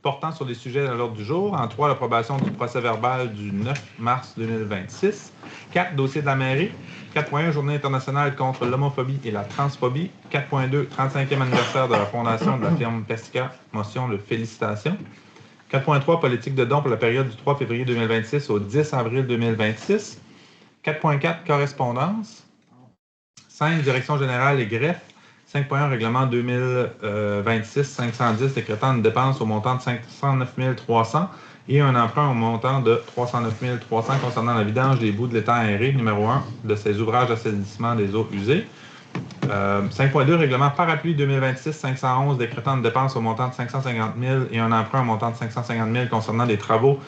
portant sur les sujets à l'ordre du jour. En 3, l'approbation du procès-verbal du 9 mars 2026. 4, dossier de la mairie. 4.1, Journée internationale contre l'homophobie et la transphobie. 4.2, 35e anniversaire de la fondation de la firme Pesca. Motion de félicitations. 4.3, politique de dons pour la période du 3 février 2026 au 10 avril 2026. 4.4, correspondance. 5, direction générale et greffe. 5.1, règlement 2026-510 décrétant une dépense au montant de 509 300 et un emprunt au montant de 309 300 concernant la vidange des bouts de l'étang aéré numéro 1 de ces ouvrages d'assainissement des eaux usées. 5.2, règlement parapluie 2026-511 décrétant une dépense au montant de 550 000 et un emprunt au montant de 550 000 concernant des travaux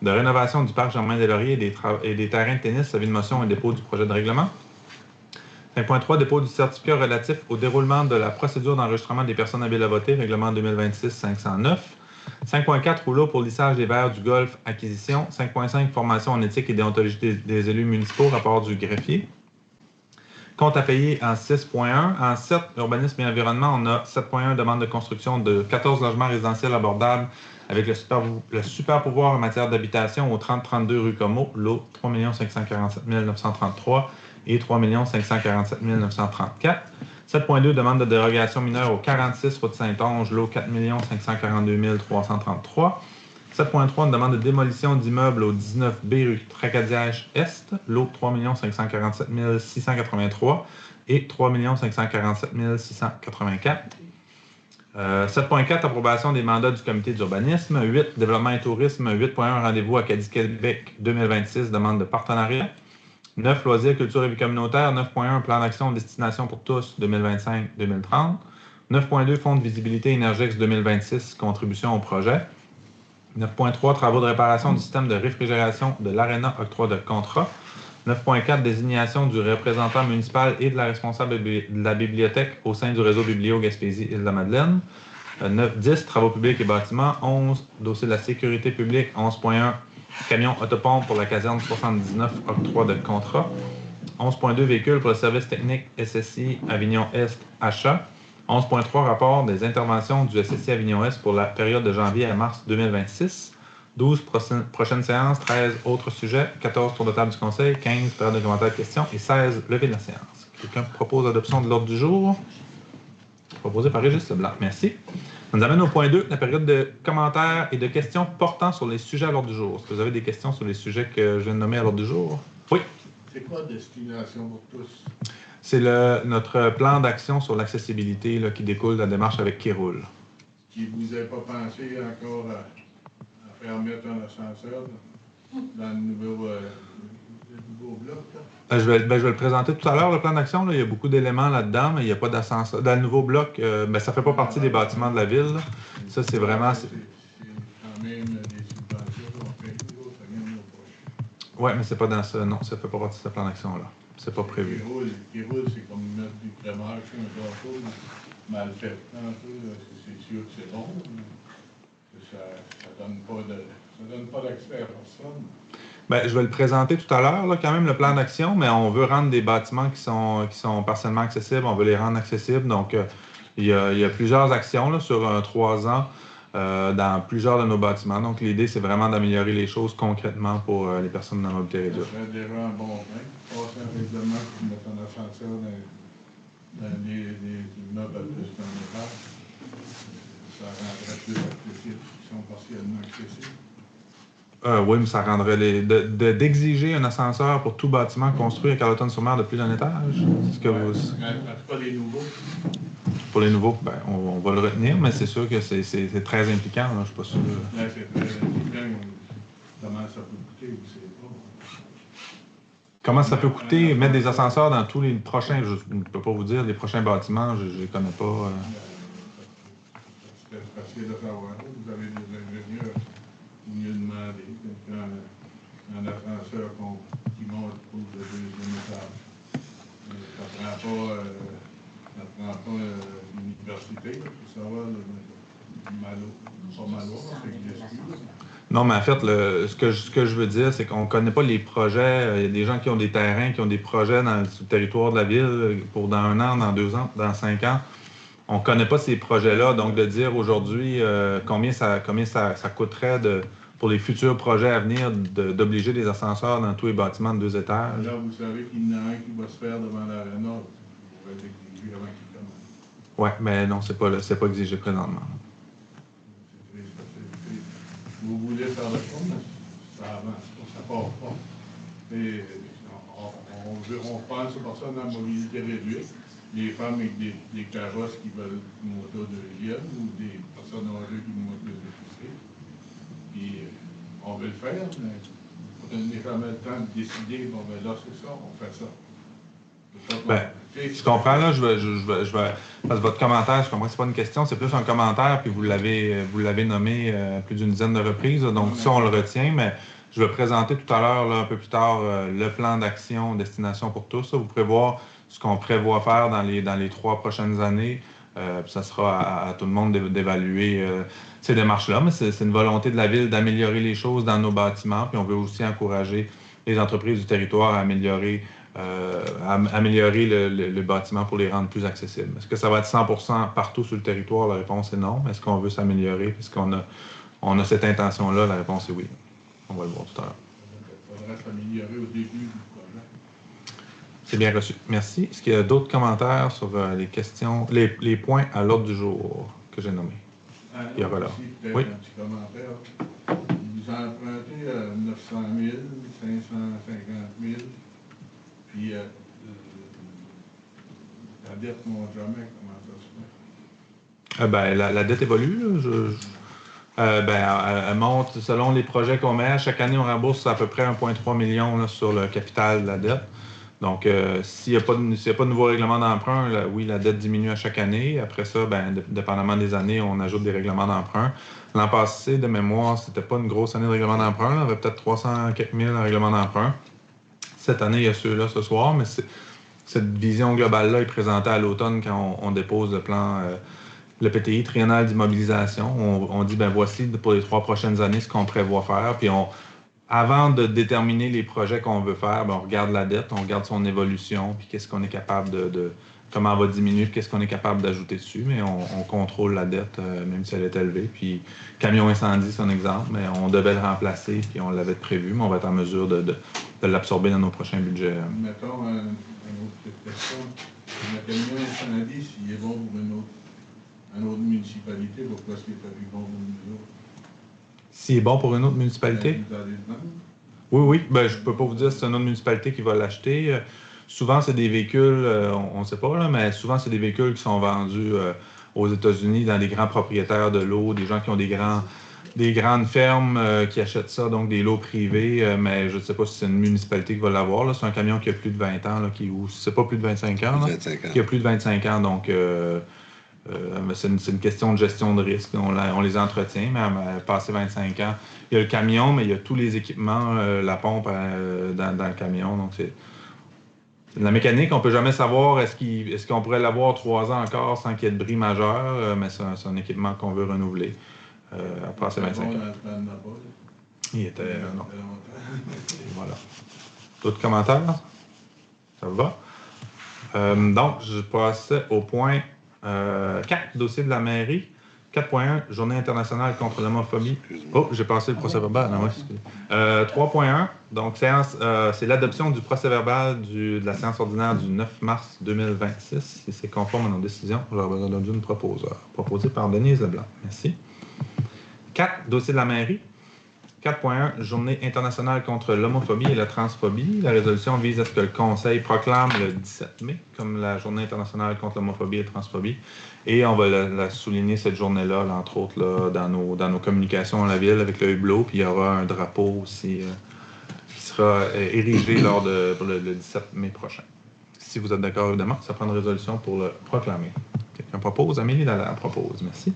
de rénovation du parc Germain-des-Lauriers et des terrains de tennis. Avis de motion et dépôt du projet de règlement. 5.3, dépôt du certificat relatif au déroulement de la procédure d'enregistrement des personnes habiles à voter, règlement 2026-509. 5.4, rouleau pour lissage des verres du golf, acquisition. 5.5, formation en éthique et déontologie des élus municipaux, rapport du greffier. Compte à payer en 6.1. En 7, urbanisme et environnement, on a 7.1, demande de construction de 14 logements résidentiels abordables avec le super pouvoir en matière d'habitation au 3032 rue Comeau, lot 3 547 933 et 3 547 934. 7.2, demande de dérogation mineure au 46 route Saint-Onge, lot 4 542 333. 7.3, une demande de démolition d'immeubles au 19B rue Tracadière-Est, lot 3 547 683 et 3 547 684. 7.4, approbation des mandats du comité d'urbanisme. 8, développement et tourisme. 8.1, rendez-vous Acadie Québec 2026, demande de partenariat. 9, loisirs, culture et vie communautaire. 9.1, plan d'action destination pour tous 2025-2030. 9.2, fonds de visibilité Énergex 2026, contribution au projet. 9.3, travaux de réparation du système de réfrigération de l'Arena, octroi de contrat. 9.4, désignation du représentant municipal et de la responsable de la bibliothèque au sein du réseau Biblio Gaspésie-Île-de-la-Madeleine. 10, travaux publics et bâtiments. 11, dossier de la sécurité publique. 11.1, camion autopompe pour la caserne 79, octroi de contrat. 11.2, véhicules pour le service technique SSI Avignon-Est, achat. 11.3, rapport des interventions du SSI Avignon-Est pour la période de janvier à mars 2026. 12, prochaine séance. 13, autres sujets. 14, tour de table du conseil. 15, période de commentaires et de questions. Et 16, levée de la séance. Quelqu'un propose l'adoption de l'ordre du jour? Proposé par Régis Leblanc. Merci. Ça nous amène au point 2, la période de commentaires et de questions portant sur les sujets à l'ordre du jour. Est-ce que vous avez des questions sur les sujets que je viens de nommer à l'ordre du jour? Oui. C'est quoi Destination pour tous? C'est notre plan d'action sur l'accessibilité qui découle de la démarche avec Kéroul. Qui vous n'avez pas pensé encore à faire mettre un ascenseur dans le nouveau bloc? Je vais le présenter tout à l'heure, le plan d'action. Il y a beaucoup d'éléments là-dedans, mais il n'y a pas d'ascenseur. Dans le nouveau bloc, ça ne fait pas partie des bâtiments de la ville. Ça, c'est vraiment... C'est quand même des subventions qu'on fait, ça vient de nos poches. Oui, mais c'est pas dans ça. Non, ça ne fait pas partie de ce plan d'action-là. C'est pas prévu. Qui roule, c'est comme mettre du crémage sur un gâteau mal fait. C'est sûr que c'est bon, mais ça donne pas d'accès à personne. Bien, je vais le présenter tout à l'heure, quand même, le plan d'action, mais on veut rendre des bâtiments qui sont partiellement accessibles, on veut les rendre accessibles. Donc, il y a plusieurs actions là, sur 3 ans dans plusieurs de nos bâtiments. Donc, l'idée, c'est vraiment d'améliorer les choses concrètement pour les personnes dans la mobilité réduite. Ça serait déjà un bon point. Passer un règlement pour mettre un ascenseur dans des immeubles à plus d'un étage, ça rendrait plus accessible, qui sont partiellement accessibles. Oui, mais ça rendrait d'exiger un ascenseur pour tout bâtiment construit à Carleton-sur-Mer de plus d'un étage. C'est ce que vous... En tout cas, les nouveaux. Pour les nouveaux, ben, on va le retenir, mais c'est sûr que c'est très impliquant. Là, je ne suis pas sûr. Là, c'est très impliquant. Comment ça peut coûter, vous ne savez pas. Comment ça peut coûter mettre des ascenseurs dans tous les prochains... Je ne peux pas vous dire, les prochains bâtiments, je ne les connais pas. C'est facile de savoir. Vous avez des ingénieurs qui nous demandent un ascenseur qui monte pour le deuxième étage. Ça ne prend pas l'université pour savoir le malo. Pas malo, ça n'existe plus. Non, mais en fait, ce que je veux dire, c'est qu'on ne connaît pas les projets. Il y a des gens qui ont des terrains, qui ont des projets sur le territoire de la ville pour dans 1 an, dans 2 ans, dans 5 ans. on ne connaît pas ces projets-là. Donc, de dire aujourd'hui combien ça coûterait pour les futurs projets à venir d'obliger des ascenseurs dans tous les bâtiments de 2 étages. Là, vous savez qu'il y en a un qui va se faire devant l'aréna. Vous va être exigé avant qu'il commence. Oui, mais non, c'est pas exigé présentement. Vous voulez faire le fond, mais ça avance, ça part pas. Et on pense pour ça dans la mobilité réduite. Les femmes avec des carrosses qui veulent monter au deuxième ou des personnes âgées qui montent le deuxième. Puis on veut le faire, mais on n'a jamais le temps de décider, bon ben là c'est ça, on fait ça. Je comprends, là, je vais parce que votre commentaire, je comprends que ce n'est pas une question, c'est plus un commentaire, puis vous l'avez nommé plus d'une dizaine de reprises, donc ça, on le retient, mais je vais présenter tout à l'heure, un peu plus tard, le plan d'action Destination pour tous. Là. Vous pourrez voir ce qu'on prévoit faire dans les 3 prochaines années. Ça sera à tout le monde d'évaluer ces démarches-là, mais c'est une volonté de la Ville d'améliorer les choses dans nos bâtiments, puis on veut aussi encourager les entreprises du territoire à améliorer le bâtiment pour les rendre plus accessibles. Est-ce que ça va être 100% partout sur le territoire? La réponse est non. Est-ce qu'on veut s'améliorer puisqu'on a cette intention-là? La réponse est oui. On va le voir tout à l'heure. Il faudrait s'améliorer au début du projet. C'est bien reçu. Merci. Est-ce qu'il y a d'autres commentaires sur les questions, les points à l'ordre du jour que j'ai nommés? Il y aura là. Oui. Un petit commentaire. Vous empruntez 900 000, 550 000, puis la dette monte jamais. Comment ça se fait? La dette évolue. Elle monte selon les projets qu'on met. Chaque année, on rembourse à peu près 1,3 million là, sur le capital de la dette. Donc, s'il n'y a pas de nouveau règlement d'emprunt, oui, la dette diminue à chaque année. Après ça, dépendamment des années, on ajoute des règlements d'emprunt. L'an passé, de mémoire, c'était pas une grosse année de règlement d'emprunt. On avait peut-être 300 quelques mille en règlement d'emprunt. Cette année, il y a ceux-là ce soir, mais cette vision globale-là est présentée à l'automne quand on dépose le plan, le PTI triennal d'immobilisation. On dit, voici pour les 3 prochaines années ce qu'on prévoit faire. Puis avant de déterminer les projets qu'on veut faire, on regarde la dette, on regarde son évolution, puis qu'est-ce qu'on est capable comment elle va diminuer, puis qu'est-ce qu'on est capable d'ajouter dessus, mais on contrôle la dette, même si elle est élevée. Puis camion incendie, c'est un exemple, mais on devait le remplacer, puis on l'avait prévu, mais on va être en mesure de l'absorber dans nos prochains budgets. Mettons, une autre question. Le camion incendie, s'il est bon pour une autre municipalité, pourquoi est-ce qu'il n'est pas plus bon pour nous autres? S'il est bon pour une autre municipalité? Vous allez le vendre? Oui. Je ne peux pas vous dire si c'est une autre municipalité qui va l'acheter. Souvent, c'est des véhicules, on ne sait pas, là, mais souvent, c'est des véhicules qui sont vendus aux États-Unis dans des grands propriétaires de lots, des gens qui ont des grandes fermes qui achètent ça, donc des lots privés, mais je ne sais pas si c'est une municipalité qui va l'avoir. Là. C'est un camion qui a plus de 20 ans, là, c'est pas plus de 25 ans, là, 25 ans. Qui a plus de 25 ans, donc c'est une question de gestion de risque. On les entretient, mais à passer 25 ans, il y a le camion, mais il y a tous les équipements, la pompe dans le camion, donc c'est de la mécanique, on ne peut jamais savoir est-ce qu'on pourrait l'avoir 3 ans encore sans qu'il y ait de bris majeur, mais c'est un équipement qu'on veut renouveler à passer 25 ans. Il était... non. Voilà. D'autres commentaires? Ça va? Donc, je passe au point 4, dossier de la mairie. 4.1, Journée internationale contre l'homophobie. Oh, j'ai passé le procès-verbal. 3.1, donc c'est l'adoption du procès-verbal de la séance ordinaire du 9 mars 2026. Si c'est conforme à nos décisions, j'aurais besoin d'une proposée par Denise Leblanc. Merci. 4, dossier de la mairie. 4.1, Journée internationale contre l'homophobie et la transphobie. La résolution vise à ce que le Conseil proclame le 17 mai comme la Journée internationale contre l'homophobie et la transphobie. Et on va la souligner cette journée-là, entre autres, là, dans nos communications dans la ville avec le hublot. Puis il y aura un drapeau aussi qui sera érigé pour le 17 mai prochain. Si vous êtes d'accord, évidemment, ça prend une résolution pour le proclamer. Quelqu'un propose? Amélie Dallaire propose. Merci.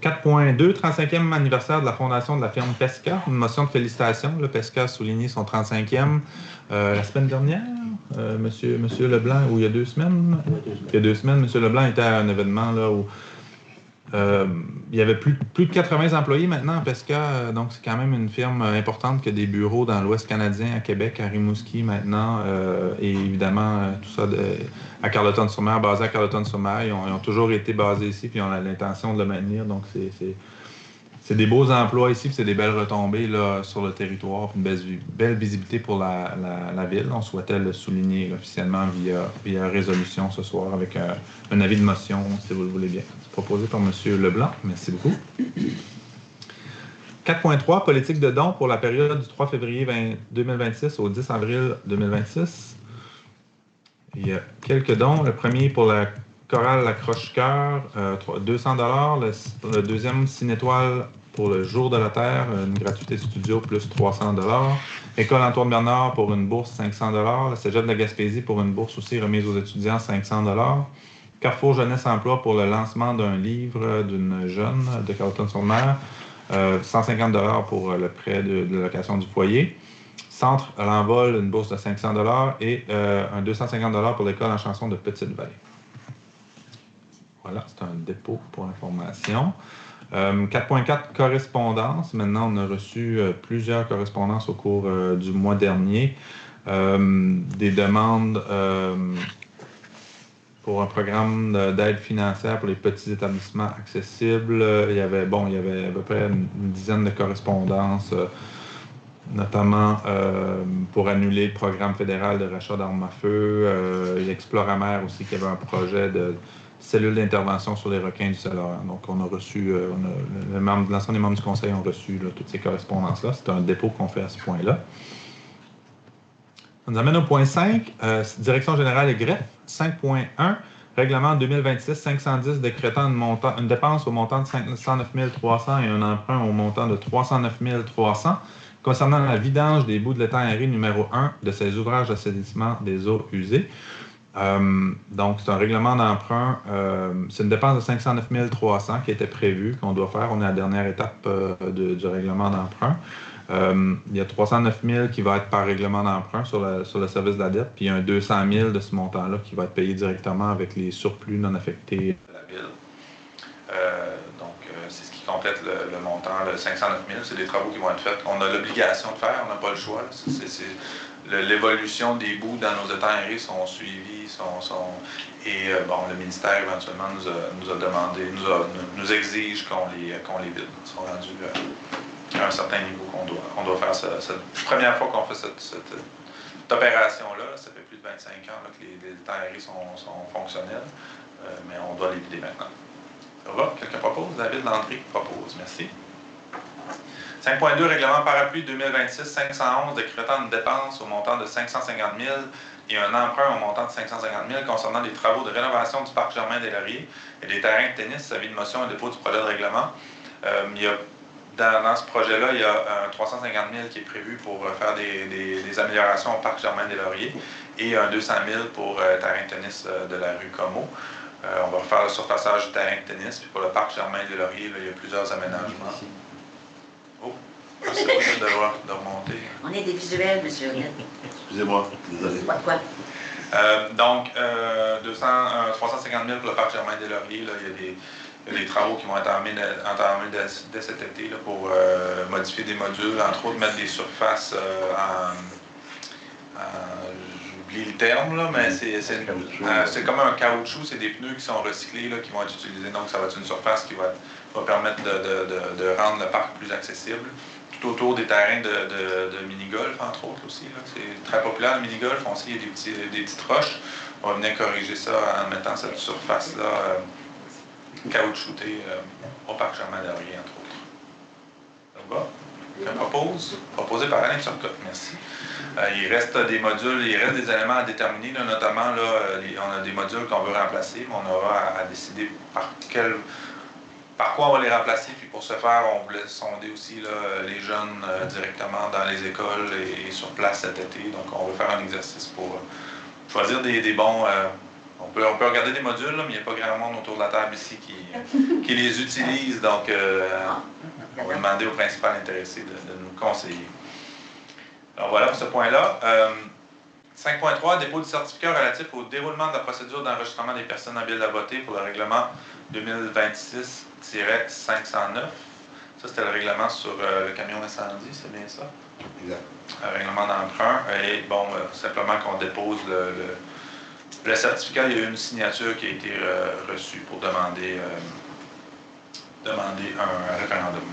4.2, 35e anniversaire de la fondation de la firme Pesca. Une motion de félicitations. Le Pesca a souligné son 35e la semaine dernière. Monsieur Leblanc, ou il y a 2 semaines? Il y a 2 semaines, Monsieur Leblanc était à un événement là, où il y avait plus de 80 employés maintenant en Pesca, donc c'est quand même une firme importante qui a des bureaux dans l'Ouest canadien, à Québec, à Rimouski maintenant, et évidemment tout ça à Carleton-sur-Mer, basé à Carleton-sur-Mer. Ils ont toujours été basés ici, puis ils ont l'intention de le maintenir, donc c'est des beaux emplois ici, puis c'est des belles retombées là, sur le territoire, puis une belle visibilité pour la ville. On souhaitait le souligner officiellement via résolution ce soir avec un avis de motion, si vous le voulez bien. C'est proposé par M. Leblanc. Merci beaucoup. 4.3, politique de dons pour la période du 3 février 2026 au 10 avril 2026. Il y a quelques dons. Le premier pour la chorale La Croche-Cœur, 200 $. Le deuxième, 6 étoiles pour le Jour de la Terre, une gratuité studio plus 300 $. École Antoine Bernard pour une bourse 500 $. Le Cégep de la Gaspésie pour une bourse aussi remise aux étudiants 500 $. Carrefour Jeunesse Emploi pour le lancement d'un livre d'une jeune de Carleton-sur-Mer, 150 $ pour le prêt de location du foyer. Centre à l'envol, une bourse de 500 $ et un 250 $ pour l'école en chanson de Petite-Vallée. Voilà, c'est un dépôt pour information. 4.4, correspondance. Maintenant, on a reçu plusieurs correspondances au cours du mois dernier. Des demandes pour un programme d'aide financière pour les petits établissements accessibles. Il y avait à peu près une dizaine de correspondances, notamment pour annuler le programme fédéral de rachat d'armes à feu. Il y a Exploramer aussi qui avait un projet de cellule d'intervention sur les requins du Saint-Laurent. Donc, on a reçu, l'ensemble des membres du conseil ont reçu là, toutes ces correspondances-là. C'est un dépôt qu'on fait à ce point-là. On nous amène au point 5, Direction générale et greffe. 5.1, règlement 2026-510 décrétant une dépense au montant de 509 300 et un emprunt au montant de 309 300 concernant la vidange des boues de l'étang aéré numéro 1 de ces ouvrages d'assainissement des eaux usées. Donc, c'est un règlement d'emprunt. C'est une dépense de 509 300 qui était prévue, qu'on doit faire. On est à la dernière étape du règlement d'emprunt. Il y a 309 000 qui va être par règlement d'emprunt sur le service de la dette, puis il y a un 200 000 de ce montant-là qui va être payé directement avec les surplus non affectés de la ville. C'est ce qui complète le montant, le 509 000. C'est des travaux qui vont être faits. On a l'obligation de faire, on n'a pas le choix. L'évolution des boues dans nos étangs aérés sont suivis, le ministère éventuellement nous a demandé, nous exige qu'on les vide. Ils sont rendus à un certain niveau qu'on doit faire. C'est la première fois qu'on fait cette opération-là. Ça fait plus de 25 ans là, que les étangs aérés sont fonctionnels, mais on doit les vider maintenant. Ça va? Quelqu'un propose? David Landry propose. Merci. 5.2, règlement parapluie 2026-511 décrétant une dépense au montant de 550 000 et un emprunt au montant de 550 000 concernant les travaux de rénovation du parc Germain-des-Lauriers et des terrains de tennis, avis de motion et dépôt du projet de règlement. Dans ce projet-là, il y a un 350 000 qui est prévu pour faire des améliorations au parc Germain-des-Lauriers et un 200 000 pour terrain de tennis de la rue Comeau. On va refaire le surfaçage du terrain de tennis, puis pour le parc Germain-des-Lauriers, il y a plusieurs aménagements. Oh, c'est possible de remonter. On est des visuels, M. Riel. Excusez-moi, désolé. Quoi? 350 000 pour le parc Germain-des-Lauriers. Il y a des travaux qui vont être entamés dès cet été là, pour modifier des modules, entre autres mettre des surfaces j'oublie le terme, là, mais c'est comme un caoutchouc, c'est des pneus qui sont recyclés, là, qui vont être utilisés. Donc, ça va être une surface qui va permettre de rendre le parc plus accessible. Tout autour des terrains de mini-golf, entre autres aussi. C'est très populaire le mini-golf. On sait qu'il y a des petites roches. On va venir corriger ça en mettant cette surface-là caoutchoutée au parc Germain-des-Lauriers, entre autres. Ça va? Quelqu'un propose? Proposé par Alain Turcotte, merci. Il reste des modules, il reste des éléments à déterminer, là, notamment là, on a des modules qu'on veut remplacer, mais on aura à décider par quoi on va les remplacer. Puis pour ce faire, on voulait sonder aussi là, les jeunes directement dans les écoles et sur place cet été. Donc on va faire un exercice pour choisir des bons... On peut regarder des modules, là, mais il n'y a pas grand monde autour de la table ici qui les utilise. Donc on va demander au principal intéressé de nous conseiller. Alors voilà pour ce point-là. 5.3, dépôt du certificat relatif au déroulement de la procédure d'enregistrement des personnes habiles à voter pour le règlement 2026-509. Ça, c'était le règlement sur le camion incendie, c'est bien ça? Exact. Un règlement d'emprunt. Et bon, simplement qu'on dépose le certificat. Il y a eu une signature qui a été reçue pour demander un référendum.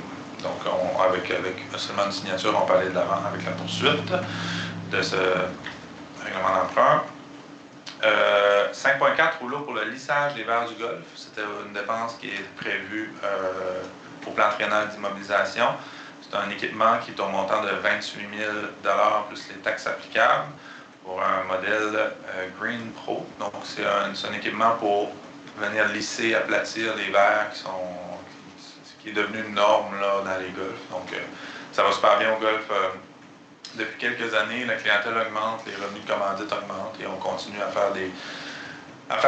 Donc, avec seulement une signature, on peut aller de l'avant avec la poursuite de ce règlement d'emprunt. 5.4, rouleau pour le lissage des verres du golf. C'était une dépense qui est prévue au plan triennal d'immobilisation. C'est un équipement qui est au montant de 28 000 $ plus les taxes applicables pour un modèle Green Pro. Donc, c'est un équipement pour venir lisser, aplatir les verres qui est devenu une norme là, dans les golfs. Donc, ça va super bien au golf. Depuis quelques années, la clientèle augmente, les revenus de commandite augmentent et on continue à faire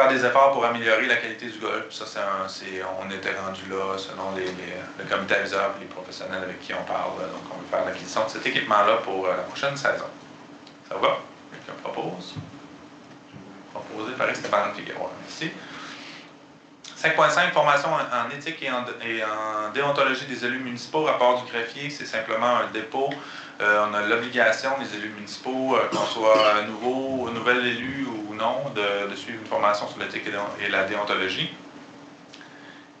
des efforts pour améliorer la qualité du golf. Ça, on était rendu là selon le comité aviseur et les professionnels avec qui on parle. Donc, on veut faire l'acquisition de cet équipement-là pour la prochaine saison. Ça va? Quelqu'un propose? Proposé par Stéphane Figueroa. Merci. 5.5, formation en éthique et en déontologie des élus municipaux. Rapport du greffier, c'est simplement un dépôt. On a l'obligation, les élus municipaux, qu'on soit nouvel élu ou non, de suivre une formation sur l'éthique et la déontologie.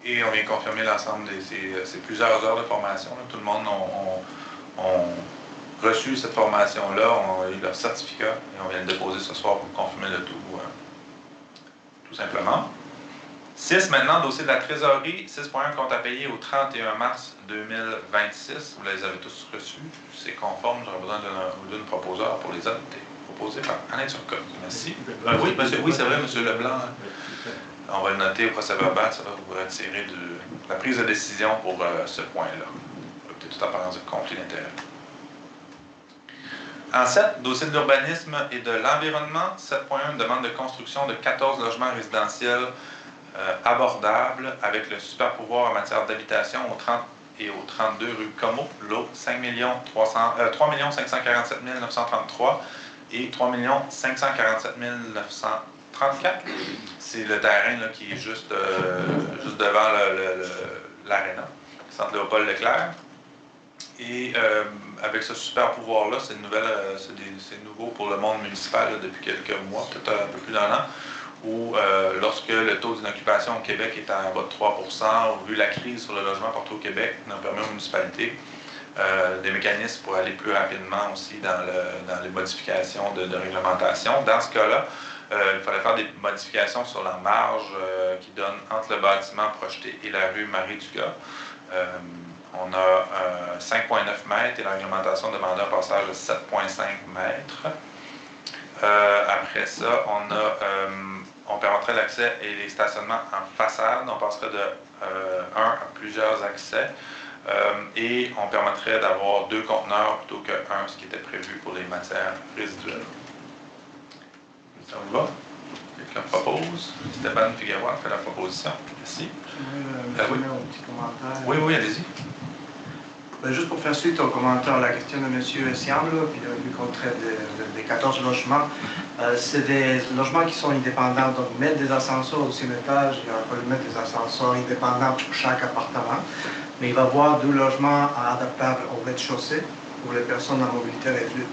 Et on vient confirmer l'ensemble de ces plusieurs heures de formation. Là. Tout le monde ont reçu cette formation-là, ont eu leur certificat et on vient le déposer ce soir pour confirmer le tout simplement. 6, maintenant, dossier de la trésorerie. 6.1, compte à payer au 31 mars 2026. Vous les avez tous reçus. C'est conforme. J'aurais besoin d'une proposeur pour les adopter. Proposé par Alain Turcotte. Merci. Oui, monsieur, oui, c'est vrai, monsieur Leblanc. On va le noter au procès-verbal. Ça va vous retirer de la prise de décision pour ce point-là. Peut-être toute apparence de conflit d'intérêt. En 7, dossier de l'urbanisme et de l'environnement. 7.1, demande de construction de 14 logements résidentiels abordable avec le super pouvoir en matière d'habitation au 30 et au 32 rue Comeau, lot 3 547 933 et 3 547 934. C'est le terrain là, qui est juste devant l'aréna, centre Léopold Leclerc. Et avec ce super pouvoir-là, c'est nouveau pour le monde municipal là, depuis quelques mois, peut-être un peu plus d'un an, où lorsque le taux d'inoccupation au Québec est en bas de 3 %, vu la crise sur le logement partout au Québec, on permet aux municipalités des mécanismes pour aller plus rapidement aussi dans les modifications de réglementation. Dans ce cas-là, il fallait faire des modifications sur la marge qui donne entre le bâtiment projeté et la rue Marie-Dugas. On a 5,9 mètres et la réglementation demandait un passage de 7,5 mètres. Après ça, on permettrait l'accès et les stationnements en façade. On passerait de 1 à plusieurs accès. Et on permettrait d'avoir 2 conteneurs plutôt que 1, ce qui était prévu pour les matières résiduelles. Ça vous va? Quelqu'un propose? Stéphane Figueroa fait la proposition. Merci. J'aimerais un petit commentaire. Oui, allez-y. Juste pour faire suite au commentaire à la question de M. Siam, puis vu qu'on traite des 14 logements, c'est des logements qui sont indépendants. Donc, mettre des ascenseurs au 6e étage, il n'y aura pas de mettre des ascenseurs indépendants pour chaque appartement. Mais il va y avoir 2 logements adaptables au rez-de-chaussée pour les personnes à mobilité réduite.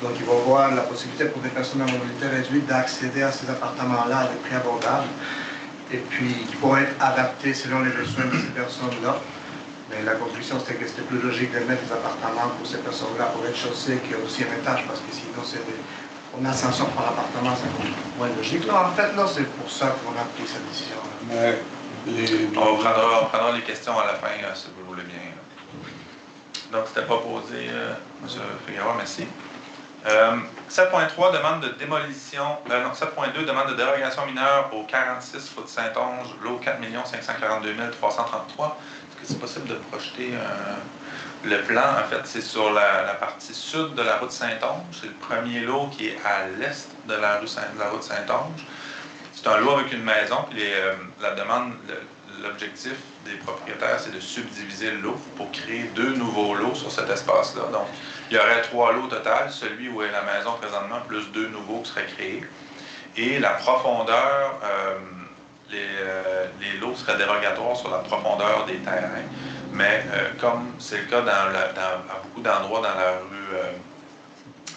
Donc, il va y avoir la possibilité pour des personnes à mobilité réduite d'accéder à ces appartements-là à des prix abordables. Et puis, qui pourraient être adaptés selon les besoins de ces personnes-là. Mais la conclusion, c'était que c'était plus logique de mettre des appartements pour ces personnes-là au rez-de-chaussée qu'au 6e étage, parce que sinon, c'est un ascenseur par appartement, c'est moins logique. Là, en fait, là, c'est pour ça qu'on a pris cette décision-là. On prendra les questions à la fin, si vous voulez bien. Donc, c'était proposé, M. Figueroa, merci. 7.3, demande de démolition, 7.2, demande de dérogation mineure au 46 route Saint-Onge, lot 4 542 333. Est-ce que c'est possible de projeter le plan? En fait, c'est sur la partie sud de la route Saint-Onge. C'est le premier lot qui est à l'est de la route Saint-Onge. C'est un lot avec une maison, puis la demande, l'objectif des propriétaires, c'est de subdiviser le lot pour créer 2 nouveaux lots sur cet espace-là. Donc, il y aurait 3 lots total, celui où est la maison présentement, plus 2 nouveaux qui seraient créés. Et la profondeur les lots seraient dérogatoires sur la profondeur des terrains, mais comme c'est le cas à beaucoup d'endroits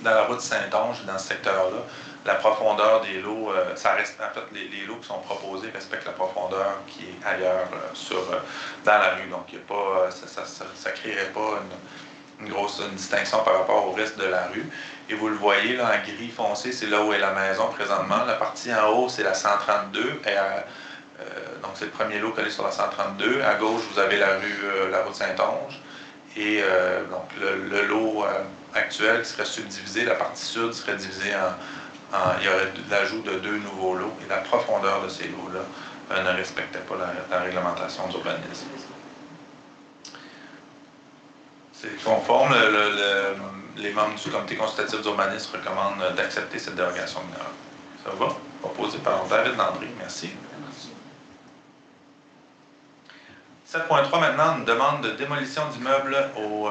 dans la route Saint-Onge, dans ce secteur-là, la profondeur des lots, ça reste, en fait, les lots qui sont proposés respectent la profondeur qui est ailleurs dans la rue. Donc, il y a pas, ça ne créerait pas une distinction par rapport au reste de la rue. Et vous le voyez, là, en gris foncé, c'est là où est la maison présentement. La partie en haut, c'est la 132. Donc, c'est le premier lot collé sur la 132. À gauche, vous avez la route Saint-Onge. Et donc, le lot actuel qui serait subdivisé, la partie sud serait divisée il y aurait l'ajout de 2 nouveaux lots. Et la profondeur de ces lots-là ne respectait pas la réglementation d'urbanisme. C'est conforme. Les membres du comité consultatif d'urbanisme recommandent d'accepter cette dérogation mineure. Ça va? Proposé par David Landry. Merci. 7.3 maintenant, une demande de démolition d'immeubles au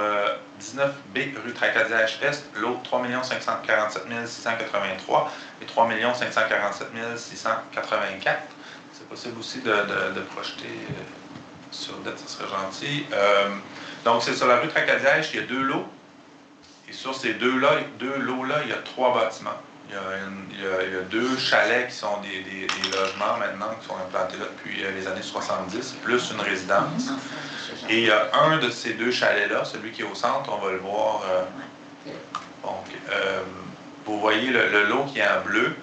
19B rue Tracadière-Est, lot 3 547 683 et 3 547 684. C'est possible aussi de projeter sur dette, ce serait gentil. Donc, c'est sur la rue Tracadière, il y a 2 lots. Et sur ces deux lots-là, il y a 3 bâtiments. Il y a 2 chalets qui sont des logements maintenant, qui sont implantés là depuis les années 70, plus une résidence. Et il y a un de ces 2 chalets-là, celui qui est au centre, on va le voir. Donc, vous voyez le lot qui est en bleu.